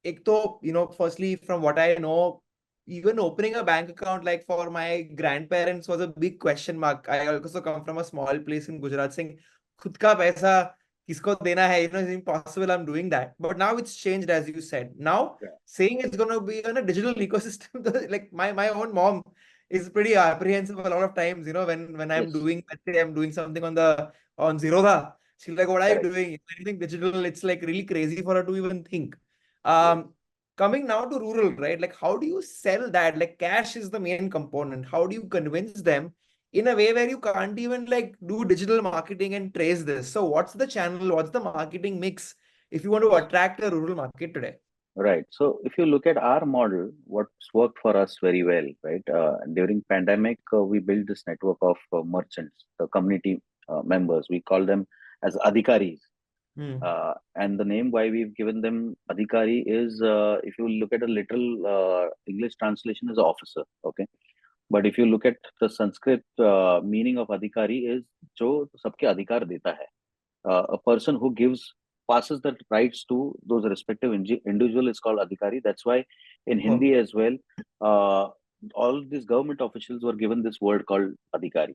ek to, firstly, from what I know, even opening a bank account, like for my grandparents, was a big question mark. I also come from a small place in Gujarat saying, खुद का पैसा किसको देना है, it's impossible I'm doing that. But now it's changed, as you said. Now,
yeah,
saying it's going to be in a digital ecosystem, like my own mom is pretty apprehensive a lot of times, when I'm
yes,
doing, let's say I'm doing something on Zerodha. She's like, what are you
correct.
doing? Anything digital, it's like really crazy for her to even think.
Yes.
Coming now to rural, right? Like, how do you sell that? Like, cash is the main component. How do you convince them in a way where you can't even like do digital marketing and trace this? So what's the channel? What's the marketing mix if you want to attract a rural market today?
Right. So if you look at our model, what's worked for us very well, right? During pandemic, we built this network of merchants, the community members. We call them as adhikaris.
Mm.
And the name why we've given them Adhikari is, if you look at a literal English translation, is officer. Okay, but if you look at the Sanskrit meaning of Adhikari is जो सबके अधिकार देता है. A person who passes the rights to those respective individual is called Adhikari. That's why in
Wow.
Hindi as well, uh, all these government officials were given this word called Adhikari.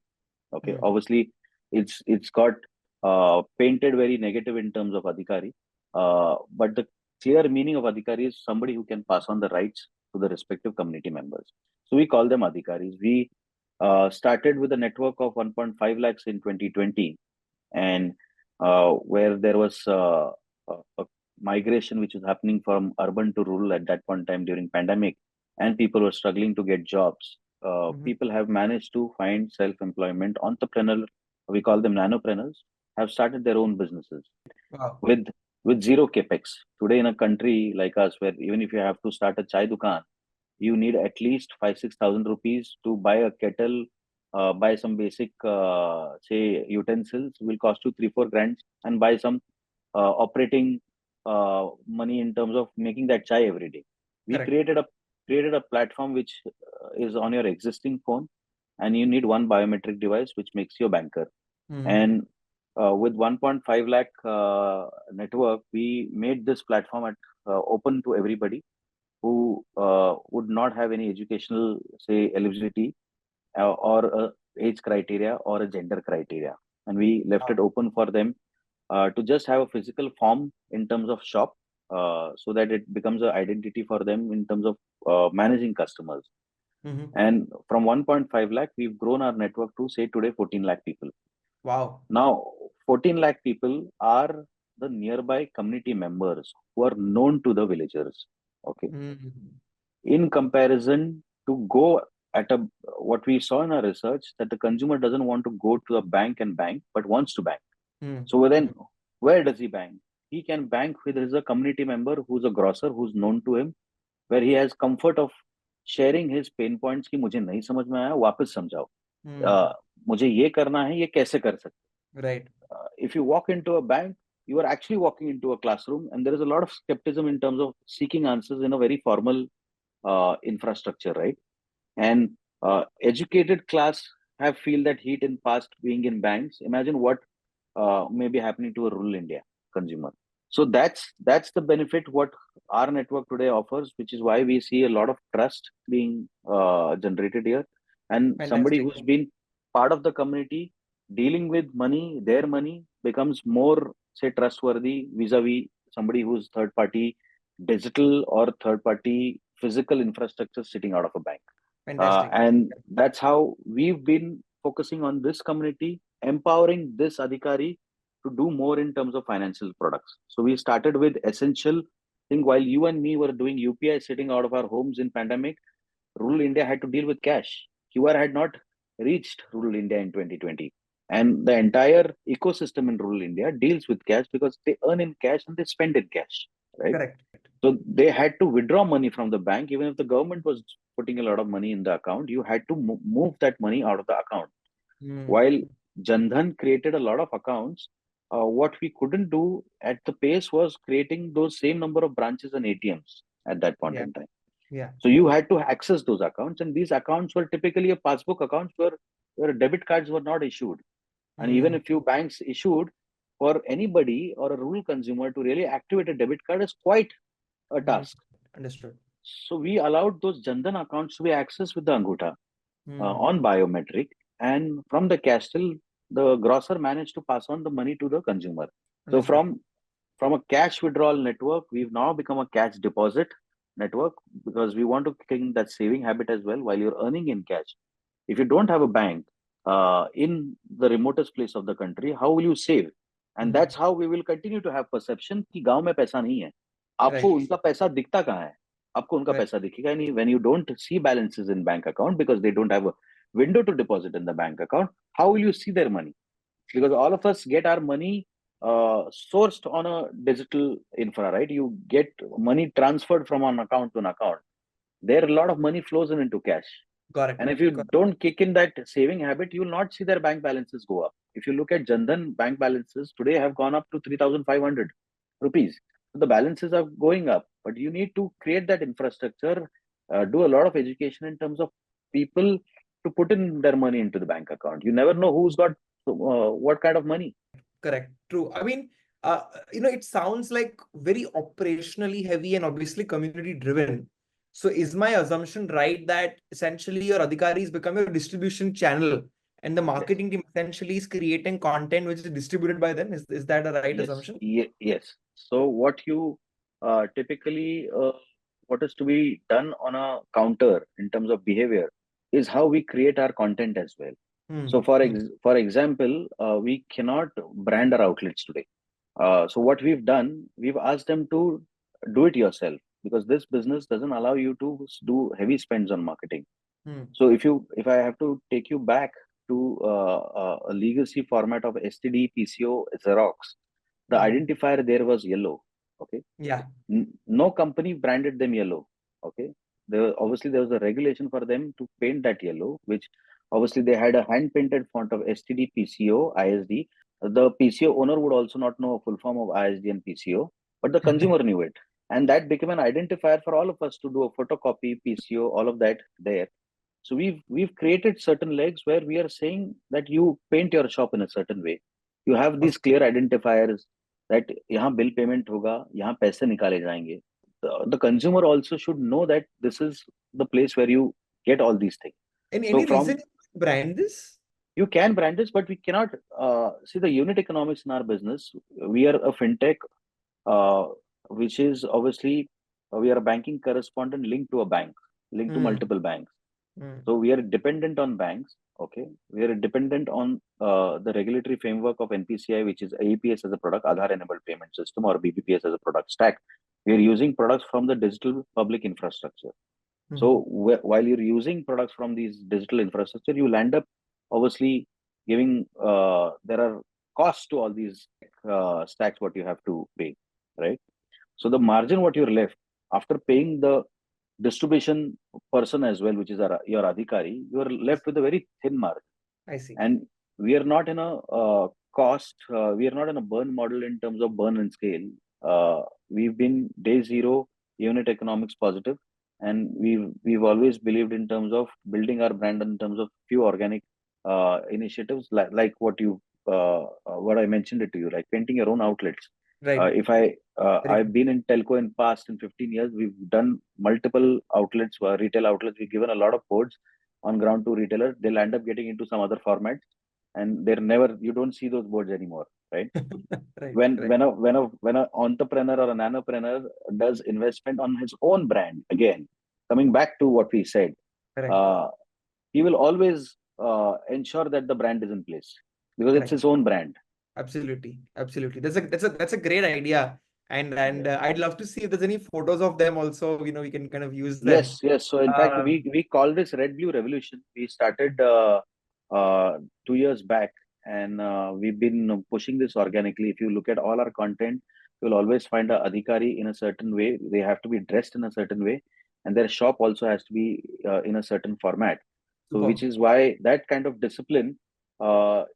Okay,
Mm.
obviously, it's got painted very negative in terms of adhikari, but the clear meaning of adhikari is somebody who can pass on the rights to the respective community members. So we call them adhikaris. We started with a network of 1.5 lakhs in 2020, and where there was a migration which was happening from urban to rural at that point in time during pandemic, and people were struggling to get jobs.
Mhm.
People have managed to find self-employment. Entrepreneur, we call them nanopreneurs, have started their own businesses
Wow.
with zero capex. Today, in a country like us, where even if you have to start a chai dukan, you need at least 5-6 thousand rupees to buy a kettle, buy some basic say utensils will cost you 3-4 grand, and buy some operating money in terms of making that chai every day. We
Correct.
created a platform which is on your existing phone, and you need one biometric device which makes you a banker.
Mm.
And with 1.5 lakh network, we made this platform open to everybody who would not have any educational, say, eligibility or a age criteria or a gender criteria. And we left
Wow.
it open for them to just have a physical form in terms of shop, so that it becomes an identity for them in terms of managing customers.
Mhm.
And from 1.5 lakh, we've grown our network to say today 14 lakh people.
Wow.
Now, 14 lakh people are the nearby community members who are known to the villagers. Okay.
Mm.
In comparison to go at a what we saw in our research, that the consumer doesn't want to go to a bank and bank, but wants to bank.
Mm.
So then,
Mm.
where does he bank? He can bank with his a community member who's a grocer who's known to him, where he has comfort of sharing his pain points कि मुझे नहीं समझ में आया वापस समझाओ,
Mm.
मुझे ये करना है ये कैसे कर सकते.
Right.
If you walk into a bank, you are actually walking into a classroom, and there is a lot of skepticism in terms of seeking answers in a very formal infrastructure, right? And educated class have feel that heat in past being in banks. Imagine what may be happening to a rural India consumer. So that's the benefit what our network today offers, which is why we see a lot of trust being generated here, and somebody
Fantastic.
who's been part of the community dealing with money, their money becomes more say trustworthy vis-a-vis somebody who's third party digital or third party physical infrastructure sitting out of a bank.
Fantastic.
And that's how we've been focusing on this community, empowering this adhikari to do more in terms of financial products. So we started with essential thing while you and me were doing UPI sitting out of our homes in pandemic, rural India had to deal with cash. QR had not reached rural India in 2020. And the entire ecosystem in rural India deals with cash because they earn in cash and they spend in cash, right?
Correct.
So they had to withdraw money from the bank, even if the government was putting a lot of money in the account. You had to move that money out of the account.
Mm.
While Jandhan created a lot of accounts, what we couldn't do at the pace was creating those same number of branches and ATMs at that point
Yeah.
in time.
Yeah.
So you had to access those accounts, and these accounts were typically a passbook accounts where debit cards were not issued. And even
Mm.
if few banks issued, for anybody or a rural consumer to really activate a debit card is quite a
Mm.
task.
Understood.
So we allowed those Jandan accounts to be accessed with the Anguta
Mm.
on biometric, and from the cash till the grocer managed to pass on the money to the consumer. So
Understood.
from a cash withdrawal network, we've now become a cash deposit network because we want to bring that saving habit as well while you're earning in cash. If you don't have a bank in the remotest place of the country, how will you save? And
Mm.
that's how we will continue to have perception कि गांव में पैसा नहीं है. आपको
Right.
उनका पैसा दिखता कहाँ है? आपको उनका
Right.
पैसा दिखेगा ही नहीं. When you don't see balances in bank account because they don't have a window to deposit in the bank account, how will you see their money? Because all of us get our money sourced on a digital infra, right? You get money transferred from an account to an account. There a lot of money flows in into cash.
Got it.
And if you
Got
don't kick in that saving habit, you will not see their bank balances go up. If you look at Jandan bank balances today have gone up to 3,500 rupees. So the balances are going up, but you need to create that infrastructure, do a lot of education in terms of people to put in their money into the bank account. You never know who's got what kind of money.
Correct. True. I mean, it sounds like very operationally heavy and obviously community driven. So is my assumption right that essentially your adhikaris become your distribution channel and the
Yes.
marketing team essentially is creating content which is distributed by them? Is that a right
Yes,
assumption?
yes. So what you typically what is to be done on a counter in terms of behavior is how we create our content as well. So
Hmm.
for example, we cannot brand our outlets today. So what we've done, we've asked them to do it yourself because this business doesn't allow you to do heavy spends on marketing.
Hmm.
So if I have to take you back to a legacy format of STD, PCO, Xerox, the
Hmm.
identifier there was yellow. Okay,
Yeah.
no company branded them yellow. Okay, obviously there was a regulation for them to paint that yellow, which obviously they had a hand painted font of STD, PCO, ISD. The PCO owner would also not know a full form of ISD and PCO, but the consumer knew it, and that became an identifier for all of us to do a photocopy, PCO, all of that there. So we've created certain legs where we are saying that you paint your shop in a certain way. You have these
Awesome.
clear identifiers that यहाँ bill payment होगा, यहाँ पैसे निकाले जाएंगे. The consumer also should know that this is the place where you get all these things.
And
So
any
from
reason you brand this?
you can brand this, but we cannot see the unit economics in our business. We are a fintech, uh, which is obviously we are a banking correspondent linked to a bank, linked to
Hmm.
multiple banks.
Hmm.
So we are dependent on banks. Okay, we are dependent on the regulatory framework of NPCI, which is AEPS as a product, Aadhaar enabled payment system, or BBPS as a product stack. We are using products from the digital public infrastructure.
Hmm.
So while you're using products from these digital infrastructure, you will end up obviously giving there are costs to all these stacks what you have to pay, right? So the margin what you're left after paying the distribution person as well, which is your adhikari, you are left with a very thin margin.
I see.
And we are not in a we are not in a burn model in terms of burn and scale. We've been day zero unit economics positive, and we've always believed in terms of building our brand in terms of few organic initiatives like what I mentioned it to you, like painting your own outlets.
Right.
If
Very
I've been in telco in past in 15 years, we've done multiple outlets, retail outlets. We've given a lot of codes on ground to retailers. They'll end up getting into some other formats, and they're never. You don't see those boards anymore, right?
right.
When
Right.
when a when a when an entrepreneur or a nanopreneur does investment on his own brand, again, coming back to what we said,
Correct.
uh, he will always ensure that the brand is in place because it's
Correct.
his own brand.
Absolutely. Absolutely. That's a great idea. And
Yeah.
I'd love to see if there's any photos of them also, we can kind of use them.
Yes. So in fact,
Um,
we call this Red Blue Revolution. We started 2 years back, and we've been pushing this organically. If you look at all our content, you'll always find a adhikari in a certain way. They have to be dressed in a certain way, and their shop also has to be in a certain format. So, which
Superb.
is why that kind of discipline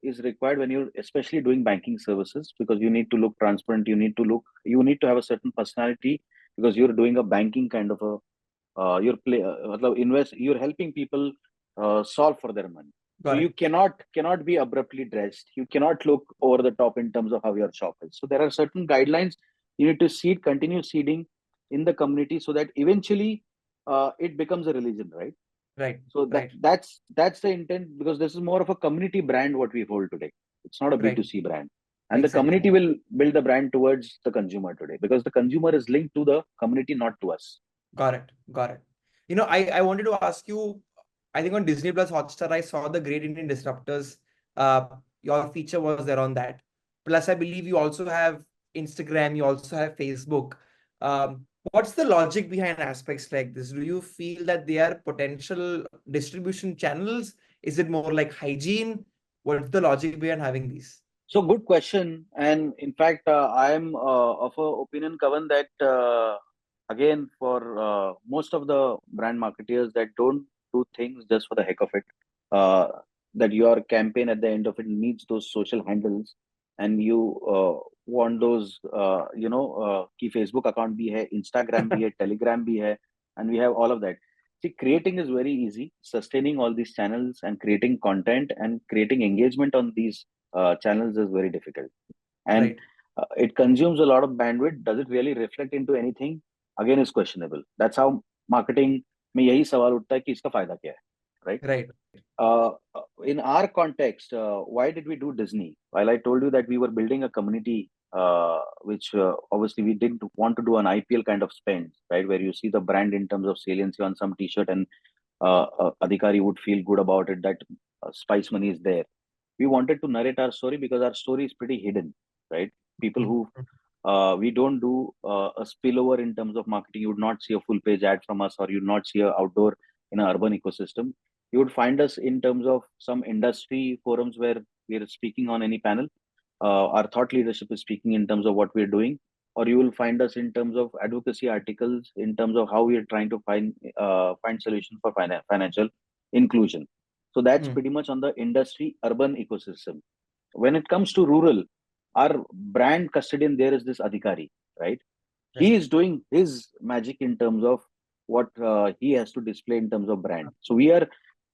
is required when you're especially doing banking services, because you need to look transparent. You need to have a certain personality because you're doing a banking kind of a you're helping people solve for their money. So
Got
you
it.
cannot be abruptly dressed. You cannot look over the top in terms of how your shop is. So there are certain guidelines you need to continue seeding in the community, so that eventually it becomes a religion, right?
Right.
So
Right.
that's the intent, because this is more of a community brand what we hold today. It's not a
Right.
B2C brand. And the
Exactly.
community will build the brand towards the consumer today, because the consumer is linked to the community, not to us.
Got it. Got it. I wanted to ask you, I think on Disney Plus Hotstar, I saw the Great Indian Disruptors. Uh, your feature was there on that. Plus, I believe you also have Instagram, you also have Facebook. What's the logic behind aspects like this? Do you feel that they are potential distribution channels? Is it more like hygiene? What's the logic behind having these?
So good question, and in fact, I am of a opinion, Kavan, that again, for most of the brand marketeers that don't do things just for the heck of it, uh, that your campaign at the end of it needs those social handles, and you want those कि Facebook account भी है, Instagram भी है, Telegram भी है, and we have all of that. See, creating is very easy. Sustaining all these channels and creating content and creating engagement on these channels is very difficult. And
Right.
it consumes a lot of bandwidth. Does it really reflect into anything? Again, is questionable. That's how marketing में यही सवाल उठता है कि इसका फायदा क्या है, right?
Right.
Uh, in our context, why did we do Disney? While I told you that we were building a community, which obviously we didn't want to do an IPL kind of spend, right? Where you see the brand in terms of saliency on some T-shirt, and Adhikari would feel good about it that Spice Money is there. We wanted to narrate our story because our story is pretty hidden, right? People who we don't do a spillover in terms of marketing. You would not see a full page ad from us, or you would not see a outdoor in an urban ecosystem. You would find us in terms of some industry forums where we are speaking on any panel. Our thought leadership is speaking in terms of what we're doing, or you will find us in terms of advocacy articles, in terms of how we are trying to find solutions for financial inclusion. So that's pretty much on the industry urban ecosystem. When it comes to rural, our brand custodian there is this Adhikari, right? He
Right.
is doing his magic in terms of what he has to display in terms of brand. So we are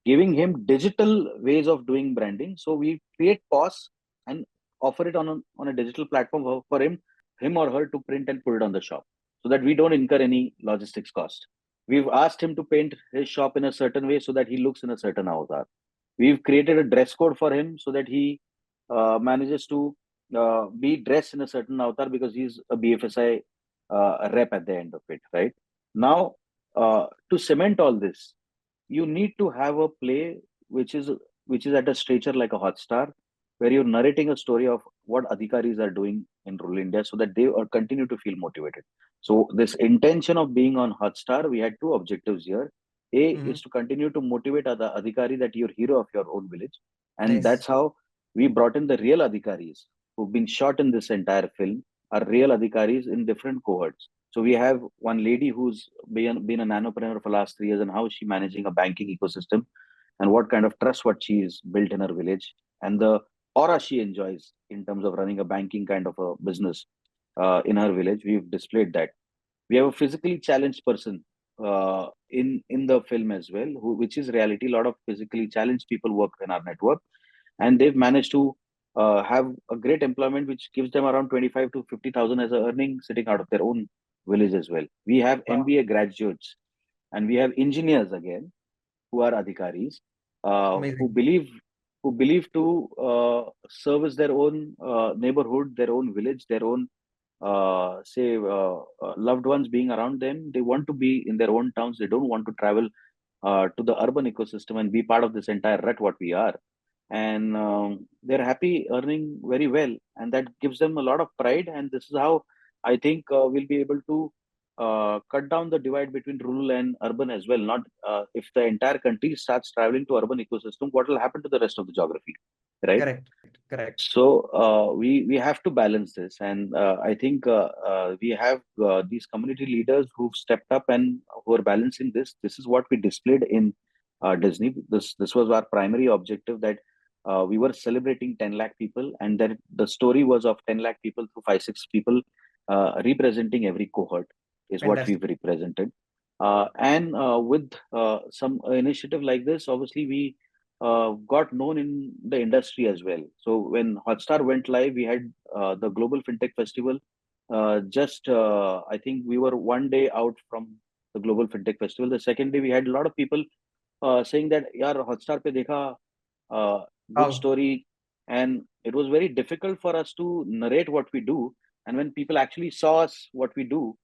giving him digital ways of doing branding. So we create POS and offer it on a digital platform for him or her to print and put it on the shop, so that we don't incur any logistics cost. We've asked him to paint his shop in a certain way so that he looks in a certain avatar. We've created a dress code for him so that he manages to be dressed in a certain avatar because he's a BFSI rep at the end of it, right? Now, to cement all this, you need to have a play which is which is at a stature like a Hotstar, where you're narrating a story of what adhikaris are doing in rural India, so that they continue to feel motivated. So this intention of being on Hotstar, we had two objectives here. A is to continue to motivate other adhikari that you're hero of your own village, and
Nice.
that's how we brought in the real adhikaris who've been shot in this entire film, are real adhikaris in different cohorts. So we have one lady who's been a nanopreneur for last 3 years, and how is she managing a banking ecosystem, and what kind of trust what she is built in her village, and the aura she enjoys in terms of running a banking kind of a business in her village. We've displayed that. We have a physically challenged person in the film as well, which is reality. A lot of physically challenged people work in our network, and they've managed to have a great employment, which gives them around 25 to 50,000 as a earning sitting out of their own village as well. We have
Wow.
MBA graduates, and we have engineers again who are adhikaris, who
Amazing.
believe to service their own neighborhood, their own village, their own loved ones being around them. They want to be in their own towns. They don't want to travel to the urban ecosystem and be part of this entire rut what we are. And they're happy earning very well, and that gives them a lot of pride. And this is how I think we'll be able to cut down the divide between rural and urban as well. Not if the entire country starts traveling to urban ecosystem, what will happen to the rest of the geography, right?
Correct. Correct.
So we have to balance this, and I think we have these community leaders who've stepped up and who are balancing this. This is what we displayed in Disney. This was our primary objective, that we were celebrating 10 lakh people, and that the story was of 10 lakh people through 5 6 people, representing every cohort is what we've
Fantastic.
represented. And with some initiative like this, obviously we got known in the industry as well. So when Hotstar went live, we had the Global Fintech Festival. I think we were one day out from the Global Fintech Festival. The second day, we had a lot of people saying that, "Yaar, Hotstar pe dekha, good
Wow.
story," and it was very difficult for us to narrate what we do. And when people actually saw us, what we do,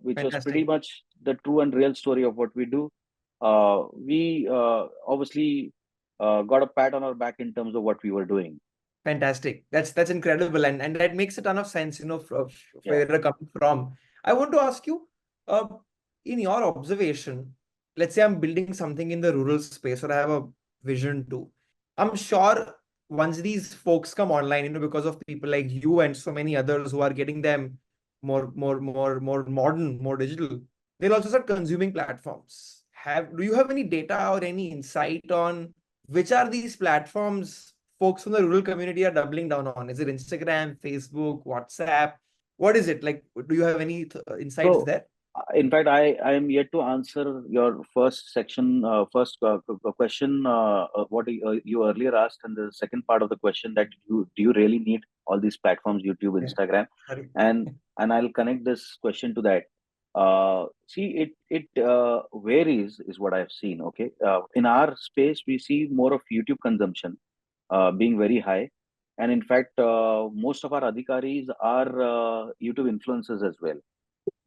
which was pretty
Fantastic.
much the true and real story of what we do, we obviously got a pat on our back in terms of what we were doing.
Fantastic. That's incredible, and that makes a ton of sense.
Yeah.
Where they're coming from. I want to ask you, uh, in your observation, let's say I'm building something in the rural space, or I have a vision to. I'm sure once these folks come online, because of people like you and so many others who are getting them more modern, more digital, they'll also start consuming platforms. Do you have any data or any insight on which are these platforms folks from the rural community are doubling down on? Is it Instagram, Facebook, WhatsApp? What is it like? Do you have any insights
So,
there?
in fact, I am yet to answer your first section, question, what you earlier asked, and the second part of the question, that you do you really need all these platforms, YouTube,
Yeah.
Instagram,
Sorry.
and I'll connect this question to that. See, it varies, is what I've seen. Okay, in our space, we see more of YouTube consumption being very high, and in fact, most of our adhikaris are YouTube influencers as well,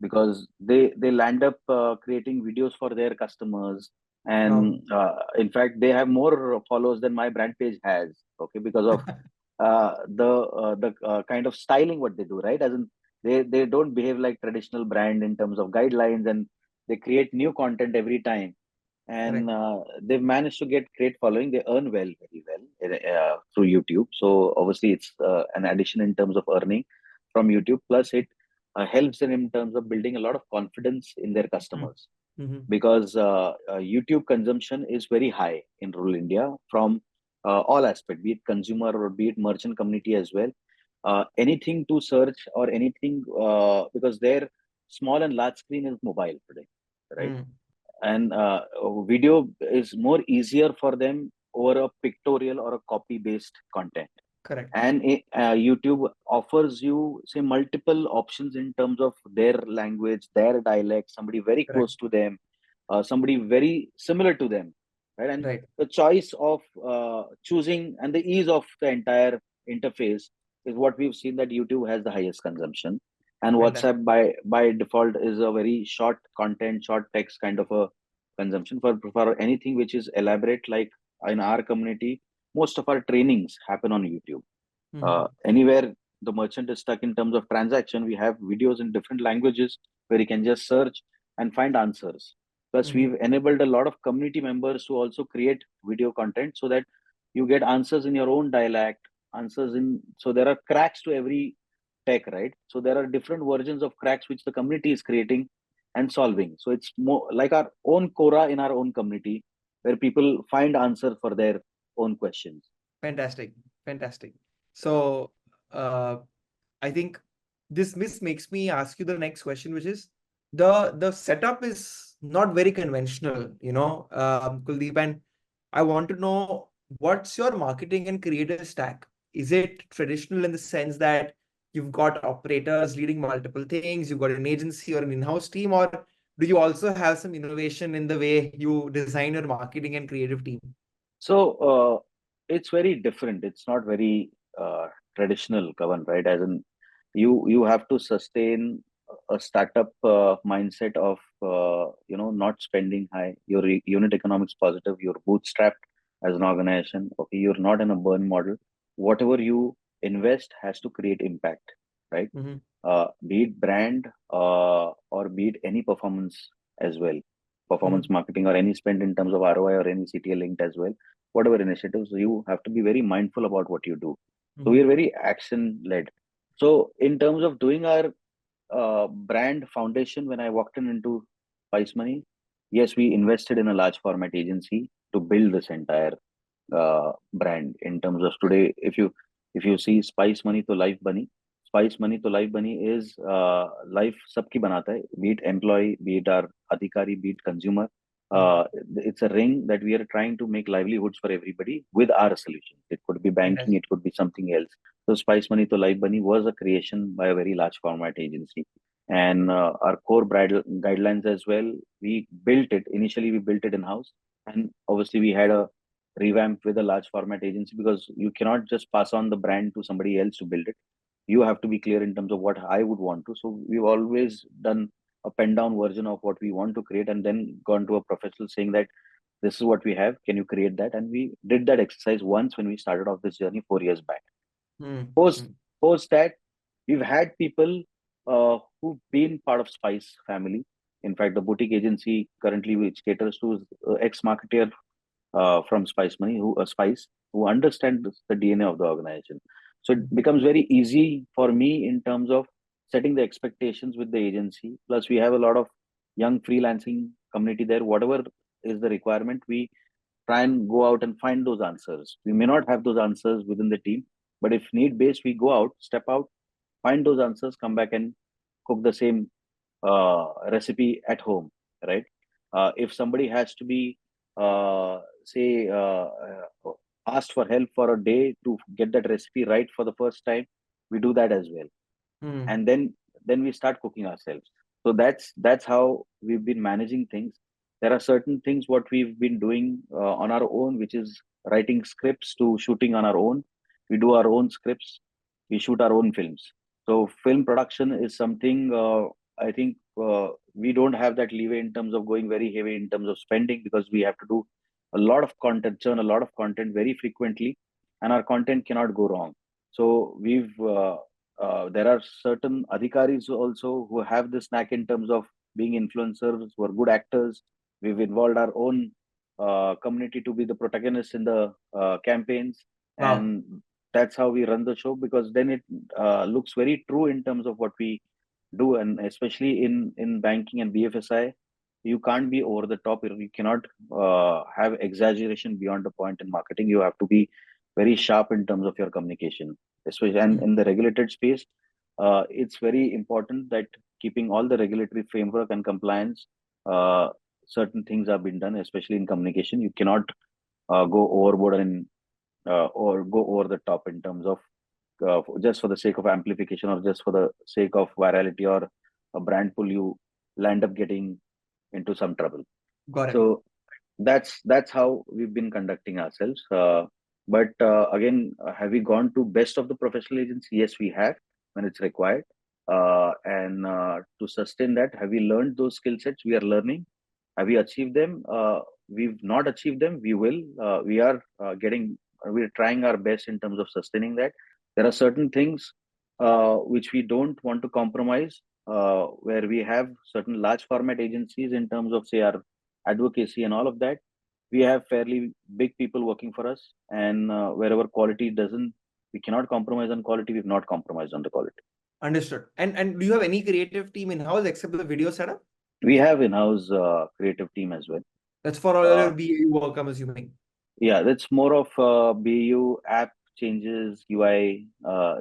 because they land up creating videos for their customers,
Wow.
and in fact they have more followers than my brand page has. Okay, because of the kind of styling what they do, right? As in, they don't behave like traditional brand in terms of guidelines, and they create new content every time, and
Correct.
they've managed to get great following. They earn well, very well, through YouTube. So obviously it's an addition in terms of earning from YouTube. Plus it helps them in terms of building a lot of confidence in their customers,
Mm-hmm.
because YouTube consumption is very high in rural India from all aspects, be it consumer or be it merchant community as well. Anything to search or anything, because their small and large screen is mobile today, right?
Mm.
And video is more easier for them over a pictorial or a copy based content.
Correct.
And YouTube offers you, say, multiple options in terms of their language, their dialect, somebody very
Correct.
close to them, somebody very similar to them, right? And
Right.
the choice of choosing and the ease of the entire interface is what we've seen, that YouTube has the highest consumption, and
Fantastic.
WhatsApp by default is a very short content, short text kind of a consumption. For anything which is elaborate, like in our community, most of our trainings happen on YouTube.
Mm-hmm.
Anywhere the merchant is stuck in terms of transaction, we have videos in different languages where you can just search and find answers. Plus,
Mm-hmm.
we've enabled a lot of community members to also create video content, so that you get answers in your own dialect, answers in. So there are cracks to every tech, right? So there are different versions of cracks which the community is creating and solving. So it's more like our own Quora in our own community, where people find answers for their own questions.
Fantastic. Fantastic. So, uh, I think this makes me ask you the next question, which is the setup is not very conventional, Kuldeep, and I want to know what's your marketing and creative stack? Is it traditional in the sense that you've got operators leading multiple things, you've got an agency or an in-house team, or do you also have some innovation in the way you design your marketing and creative team?
So it's very different. It's not very traditional, Kavan, right? As in, you have to sustain a startup mindset of not spending high. Your unit economics positive. You're bootstrapped as an organization. Okay, you're not in a burn model. Whatever you invest has to create impact, right?
Mm-hmm.
Be it brand or be it any performance as well, performance
Mm-hmm.
marketing or any spend in terms of ROI or any CTA linked as well. Whatever initiatives, you have to be very mindful about what you do. So we
Mm-hmm.
are very action led. So in terms of doing our brand foundation, when I walked into Spice Money, yes, we invested in a large format agency to build this entire brand. In terms of today, if you see Spice Money to Life Bunny, Spice Money to Life Bunny is life सबकी बनाता है, be it employee, be it our adhikari, be it consumer.
Mm-hmm.
It's a ring that we are trying to make livelihoods for everybody with our solution. It could be banking,
Fantastic.
it could be something else. So Spice Money to Life Bunny was a creation by a very large format agency, and our core guidelines as well. We built it initially. We built it in house, and obviously we had a revamp with a large format agency, because you cannot just pass on the brand to somebody else to build it. You have to be clear in terms of what I would want to. So we've always done a pen down version of what we want to create, and then gone to a professional saying that this is what we have, can you create that? And we did that exercise once when we started off this journey 4 years back. Post
Mm-hmm.
post that, we've had people who've been part of Spice family. In fact, the boutique agency currently which caters to ex-marketer from Spice Money, who understand the DNA of the organization. So it becomes very easy for me in terms of setting the expectations with the agency. Plus, we have a lot of young freelancing community there. Whatever is the requirement, we try and go out and find those answers. We may not have those answers within the team, but if need based, we go out, step out, find those answers, come back and cook the same recipe at home, right? If somebody has to be, say, asked for help for a day to get that recipe right for the first time, we do that as well,
Mm.
and then we start cooking ourselves. So that's how we've been managing things. There are certain things what we've been doing on our own, which is writing scripts to shooting on our own. We do our own scripts, we shoot our own films. So film production is something, I think, we don't have that leeway in terms of going very heavy in terms of spending, because we have to do a lot of content, churn a lot of content very frequently, and our content cannot go wrong. So there are certain adhikaris also who have this knack in terms of being influencers, who are good actors. We've involved our own community to be the protagonists in the campaigns,
Wow.
and that's how we run the show, because then it looks very true in terms of what we do. And especially in banking and BFSI, you can't be over the top. You cannot have exaggeration beyond the point. In marketing, you have to be very sharp in terms of your communication, especially. And
Mm.
in the regulated space, it's very important that keeping all the regulatory framework and compliance, uh, certain things are being done, especially in communication. You cannot go overboard and or go over the top in terms of just for the sake of amplification, or just for the sake of virality or a brand pull. You land up getting into some trouble.
Got it.
So that's how we've been conducting ourselves. But again, have we gone to best of the professional agents? Yes, we have, when it's required. And to sustain that, have we learned those skill sets? We are learning. Have we achieved them? We've not achieved them. We will. We are getting. We're trying our best in terms of sustaining that. There are certain things which we don't want to compromise. Where we have certain large format agencies in terms of, say, our advocacy and all of that. We have fairly big people working for us, and wherever quality doesn't, we cannot compromise on quality. We've not compromised on the quality.
Understood. And do you have any creative team in house except the video setup?
We have in-house creative team as well.
That's for all
Uh,
your BAU work, I'm assuming.
yeah, that's more of BU app changes, UI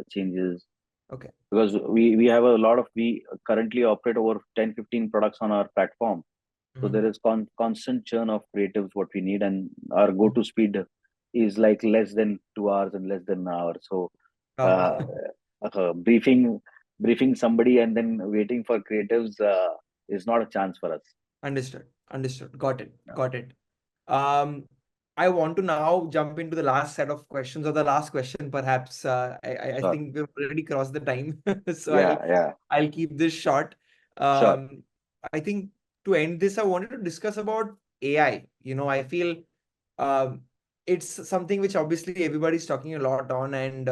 changes,
Okay.
because we have a lot of, we currently operate over 10-15 products on our platform. So
Mm.
there is constant churn of creatives what we need, and our go-to speed is like less than 2 hours and less than an hour. So
Wow.
uh, briefing somebody and then waiting for creatives is not a chance for us.
Understood. Understood. Got it. Got it. Um, I want to now jump into the last set of questions, or the last question, perhaps. I
Sure.
think we've already crossed the time, so
Yeah, yeah,
I'll keep this short.
sure.
I think to end this, I wanted to discuss about AI. I feel um, it's something which obviously everybody's talking a lot on, and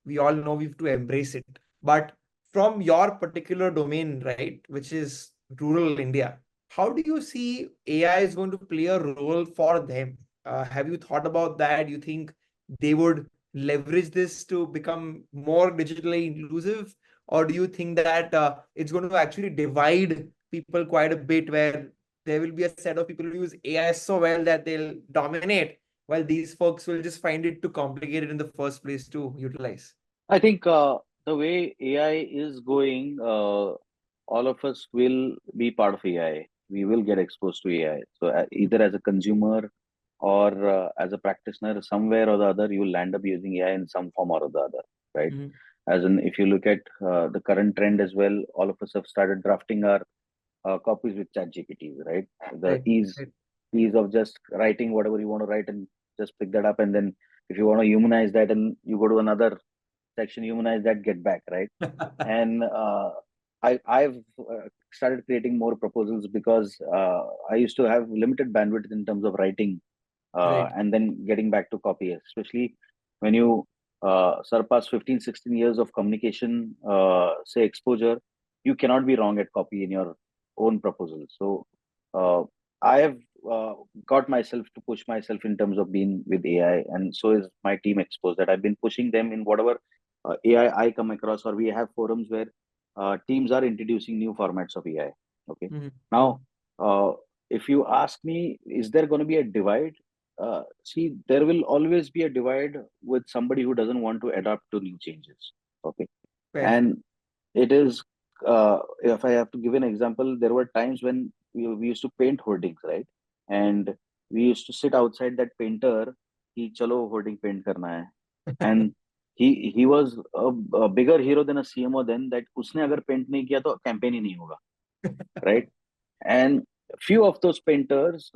we all know we have to embrace it. But from your particular domain, right, which is rural India, how do you see AI is going to play a role for them? Have you thought about that? You think they would leverage this to become more digitally inclusive? Or do you think that it's going to actually divide people quite a bit, where there will be a set of people who use AI so well that they'll dominate, while these folks will just find it too complicated in the first place to utilize?
I think the way AI is going, all of us will be part of AI. We will get exposed to AI. So either as a consumer or as a practitioner, somewhere or the other, you will land up using AI in some form or the other, right?
Mhm.
As in, if you look at the current trend as well, all of us have started drafting our copies with chat GPTs, right? The
Right.
ease of just writing whatever you want to write and just pick that up, and then if you want to humanize that, and you go to another section, humanize that, get back, right?
Right.
And I've started creating more proposals, because I used to have limited bandwidth in terms of writing
Right.
and then getting back to copy, especially when you surpass 15-16 years of communication, say, exposure. You cannot be wrong at copy in your own proposal. So uh, I have got myself to push myself in terms of being with AI, and so is my team exposed, that I've been pushing them in whatever AI I come across, or we have forums where teams are introducing new formats of AI. Okay.
Mhm.
Now, if you ask me, is there going to be a divide? see, there will always be a divide with somebody who doesn't want to adapt to new changes. Okay.
Fair.
And it is, if I have to give an example, there were times when we used to paint hoardings, right? And we used to sit outside that painter, he chalo hoarding paint karna hai. And he was a bigger hero than a CMO then, that उसने अगर paint नहीं किया तो campaign ही नहीं होगा, right? And few of those painters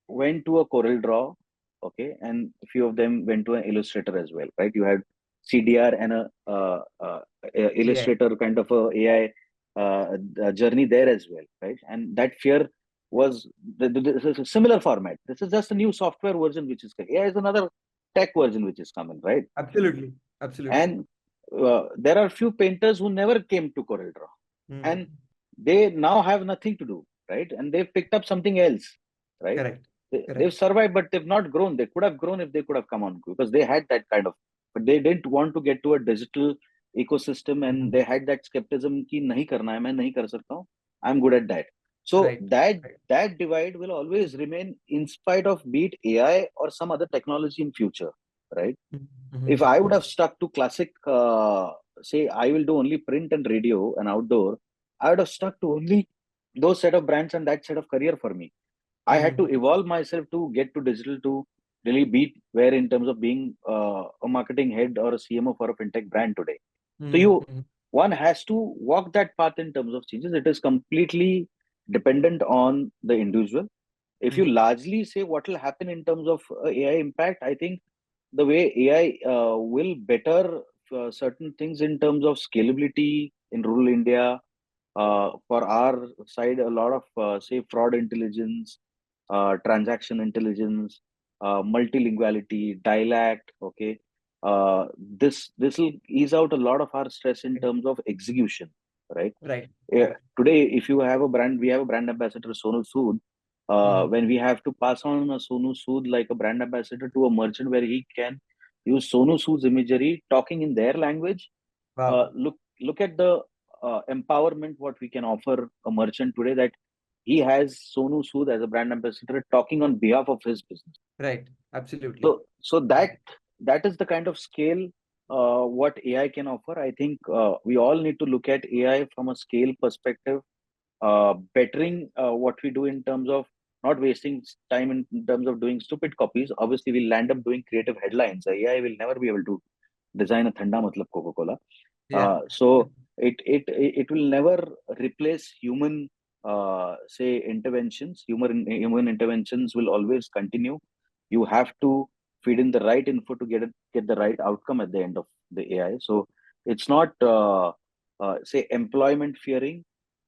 went to a Corel Draw, okay, and a few of them went to an Illustrator as well, right? You had CDR and a
Yeah.
Illustrator kind of a AI journey there as well, right? And that fear was this is a similar format. This is just a new software version which is AI is another tech version which is coming, right?
Absolutely. Absolutely.
And there are few painters who never came to Corel Draw, and
Mhm.
they now have nothing to do, right? And they've picked up something else, right?
Correct.
They've
Correct.
survived, but they've not grown. They could have grown if they could have come on, because they had that kind of, but they didn't want to get to a digital ecosystem, and
Mhm.
they had that skepticism ki nahi karna hai, main nahi kar sakta hu, I'm good at that. So
Right.
that
Right.
that divide will always remain in spite of be it AI or some other technology in future, right? If
Mhm.
I would have stuck to classic, say I will do only print and radio and outdoor, I would have stuck to only those set of brands and that set of career for me. I had to
Mhm.
evolve myself to get to digital to really be where in terms of being a marketing head or a CMO for a fintech brand today. So
Mhm.
one has to walk that path in terms of changes. It is completely dependent on the individual. If you
Mhm.
largely say what will happen in terms of AI impact, I think the way AI will better certain things in terms of scalability in rural India. For our side, a lot of say fraud intelligence, transaction intelligence, multilinguality, dialect. Okay, this will ease out a lot of our stress in terms of execution, right?
Right.
Yeah,
Right.
today, if you have a brand, we have a brand ambassador, Sonu Sood.
Mhm.
When we have to pass on a Sonu Sood like a brand ambassador to a merchant where he can use Sonu Sood's imagery, talking in their language,
Wow.
look at the empowerment what we can offer a merchant today, that he has Sonu Sood as a brand ambassador talking on behalf of his business.
Right. Absolutely.
So that is the kind of scale what AI can offer. I think we all need to look at AI from a scale perspective, bettering what we do in terms of not wasting time in terms of doing stupid copies. Obviously, we'll land up doing creative headlines. AI will never be able to design a thanda matlab Coca-Cola.
Yeah.
So it will never replace human say interventions. Human interventions will always continue. You have to feed in the right info to get the right outcome at the end of the AI. So it's not say employment fearing,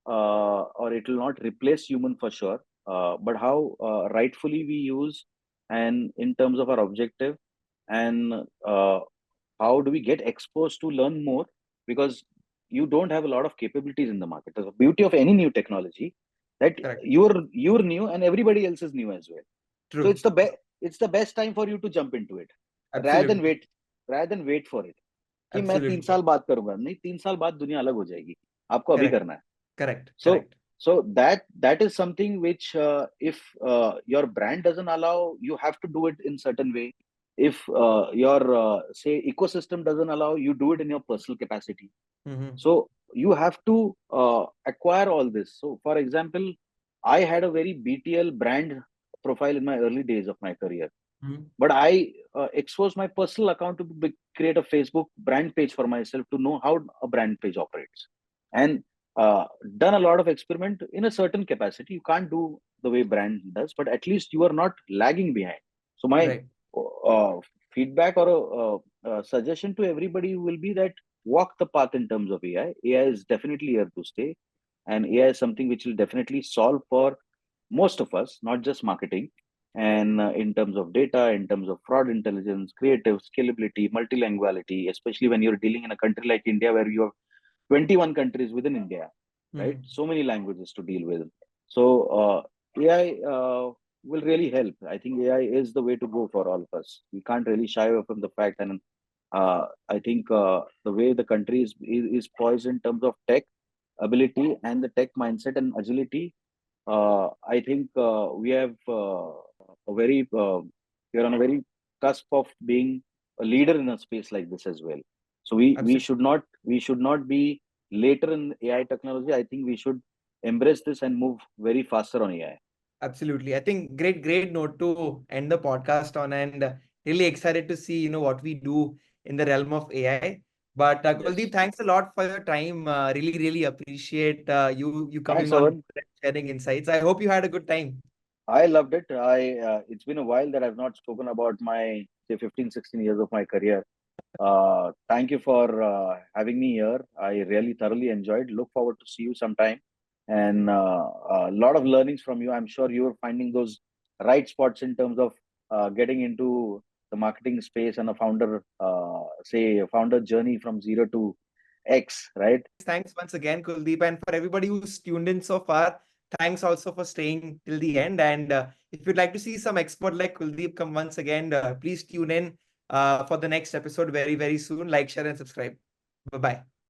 or it will not replace human for sure. But how rightfully we use, and in terms of our objective, and how do we get exposed to learn more, because you don't have a lot of capabilities in the market. The beauty of any new technology, that
Correct.
you're new and everybody else is new as well. So
True.
it's the best time for you to jump into it, rather than
Absolutely.
wait for it कि मैं तीन
Absolutely.
साल बाद करूंगा, नहीं 3 साल बाद दुनिया अलग हो जाएगी, आपको अभी
Correct.
करना है.
Correct.
So
Correct.
that is something which if your brand doesn't allow, you have to do it in certain way. If your say ecosystem doesn't allow, you do it in your personal capacity.
Mhm.
So you have to acquire all this. So for example, I had a very BTL brand profile in my early days of my career,
Mhm.
but I exposed my personal account to create a Facebook brand page for myself to know how a brand page operates, and done a lot of experiment in a certain capacity. You can't do the way brand does, but at least you are not lagging behind. So my
Right.
uh, feedback or a suggestion to everybody will be that walk the path in terms of AI. AI is definitely here to stay, and AI is something which will definitely solve for most of us, not just marketing. And in terms of data, in terms of fraud intelligence, creative scalability, multilinguality, especially when you're dealing in a country like India where you have 21 countries within India, right?
Mhm.
So many languages to deal with. So AI will really help. I think AI is the way to go for all of us. We can't really shy away from the fact. And I think the way the country is poised in terms of tech ability and the tech mindset and agility, I think we have a very We are on a very cusp of being a leader in a space like this as well. So we
Absolutely.
should not be later in AI technology. I think we should embrace this and move very faster on AI.
Absolutely. I think great note to end the podcast on, and really excited to see, what we do in the realm of AI. But Kuldeep,
Yes.
thanks a lot for your time. Really appreciate you coming
Thanks,
on
Owen.
board and sharing insights. I hope you had a good time.
I loved it. It's been a while that I've not spoken about my say 15, 16 years of my career. Thank you for having me here. I really thoroughly enjoyed. Look forward to see you sometime, and a lot of learnings from you. I'm sure you're finding those right spots in terms of getting into the marketing space and a founder journey from zero to X, right?
Thanks once again, Kuldeep. And for everybody who's tuned in so far, thanks also for staying till the end. And if you'd like to see some expert like Kuldeep come once again, please tune in for the next episode very soon. Like, share, and subscribe. Bye bye.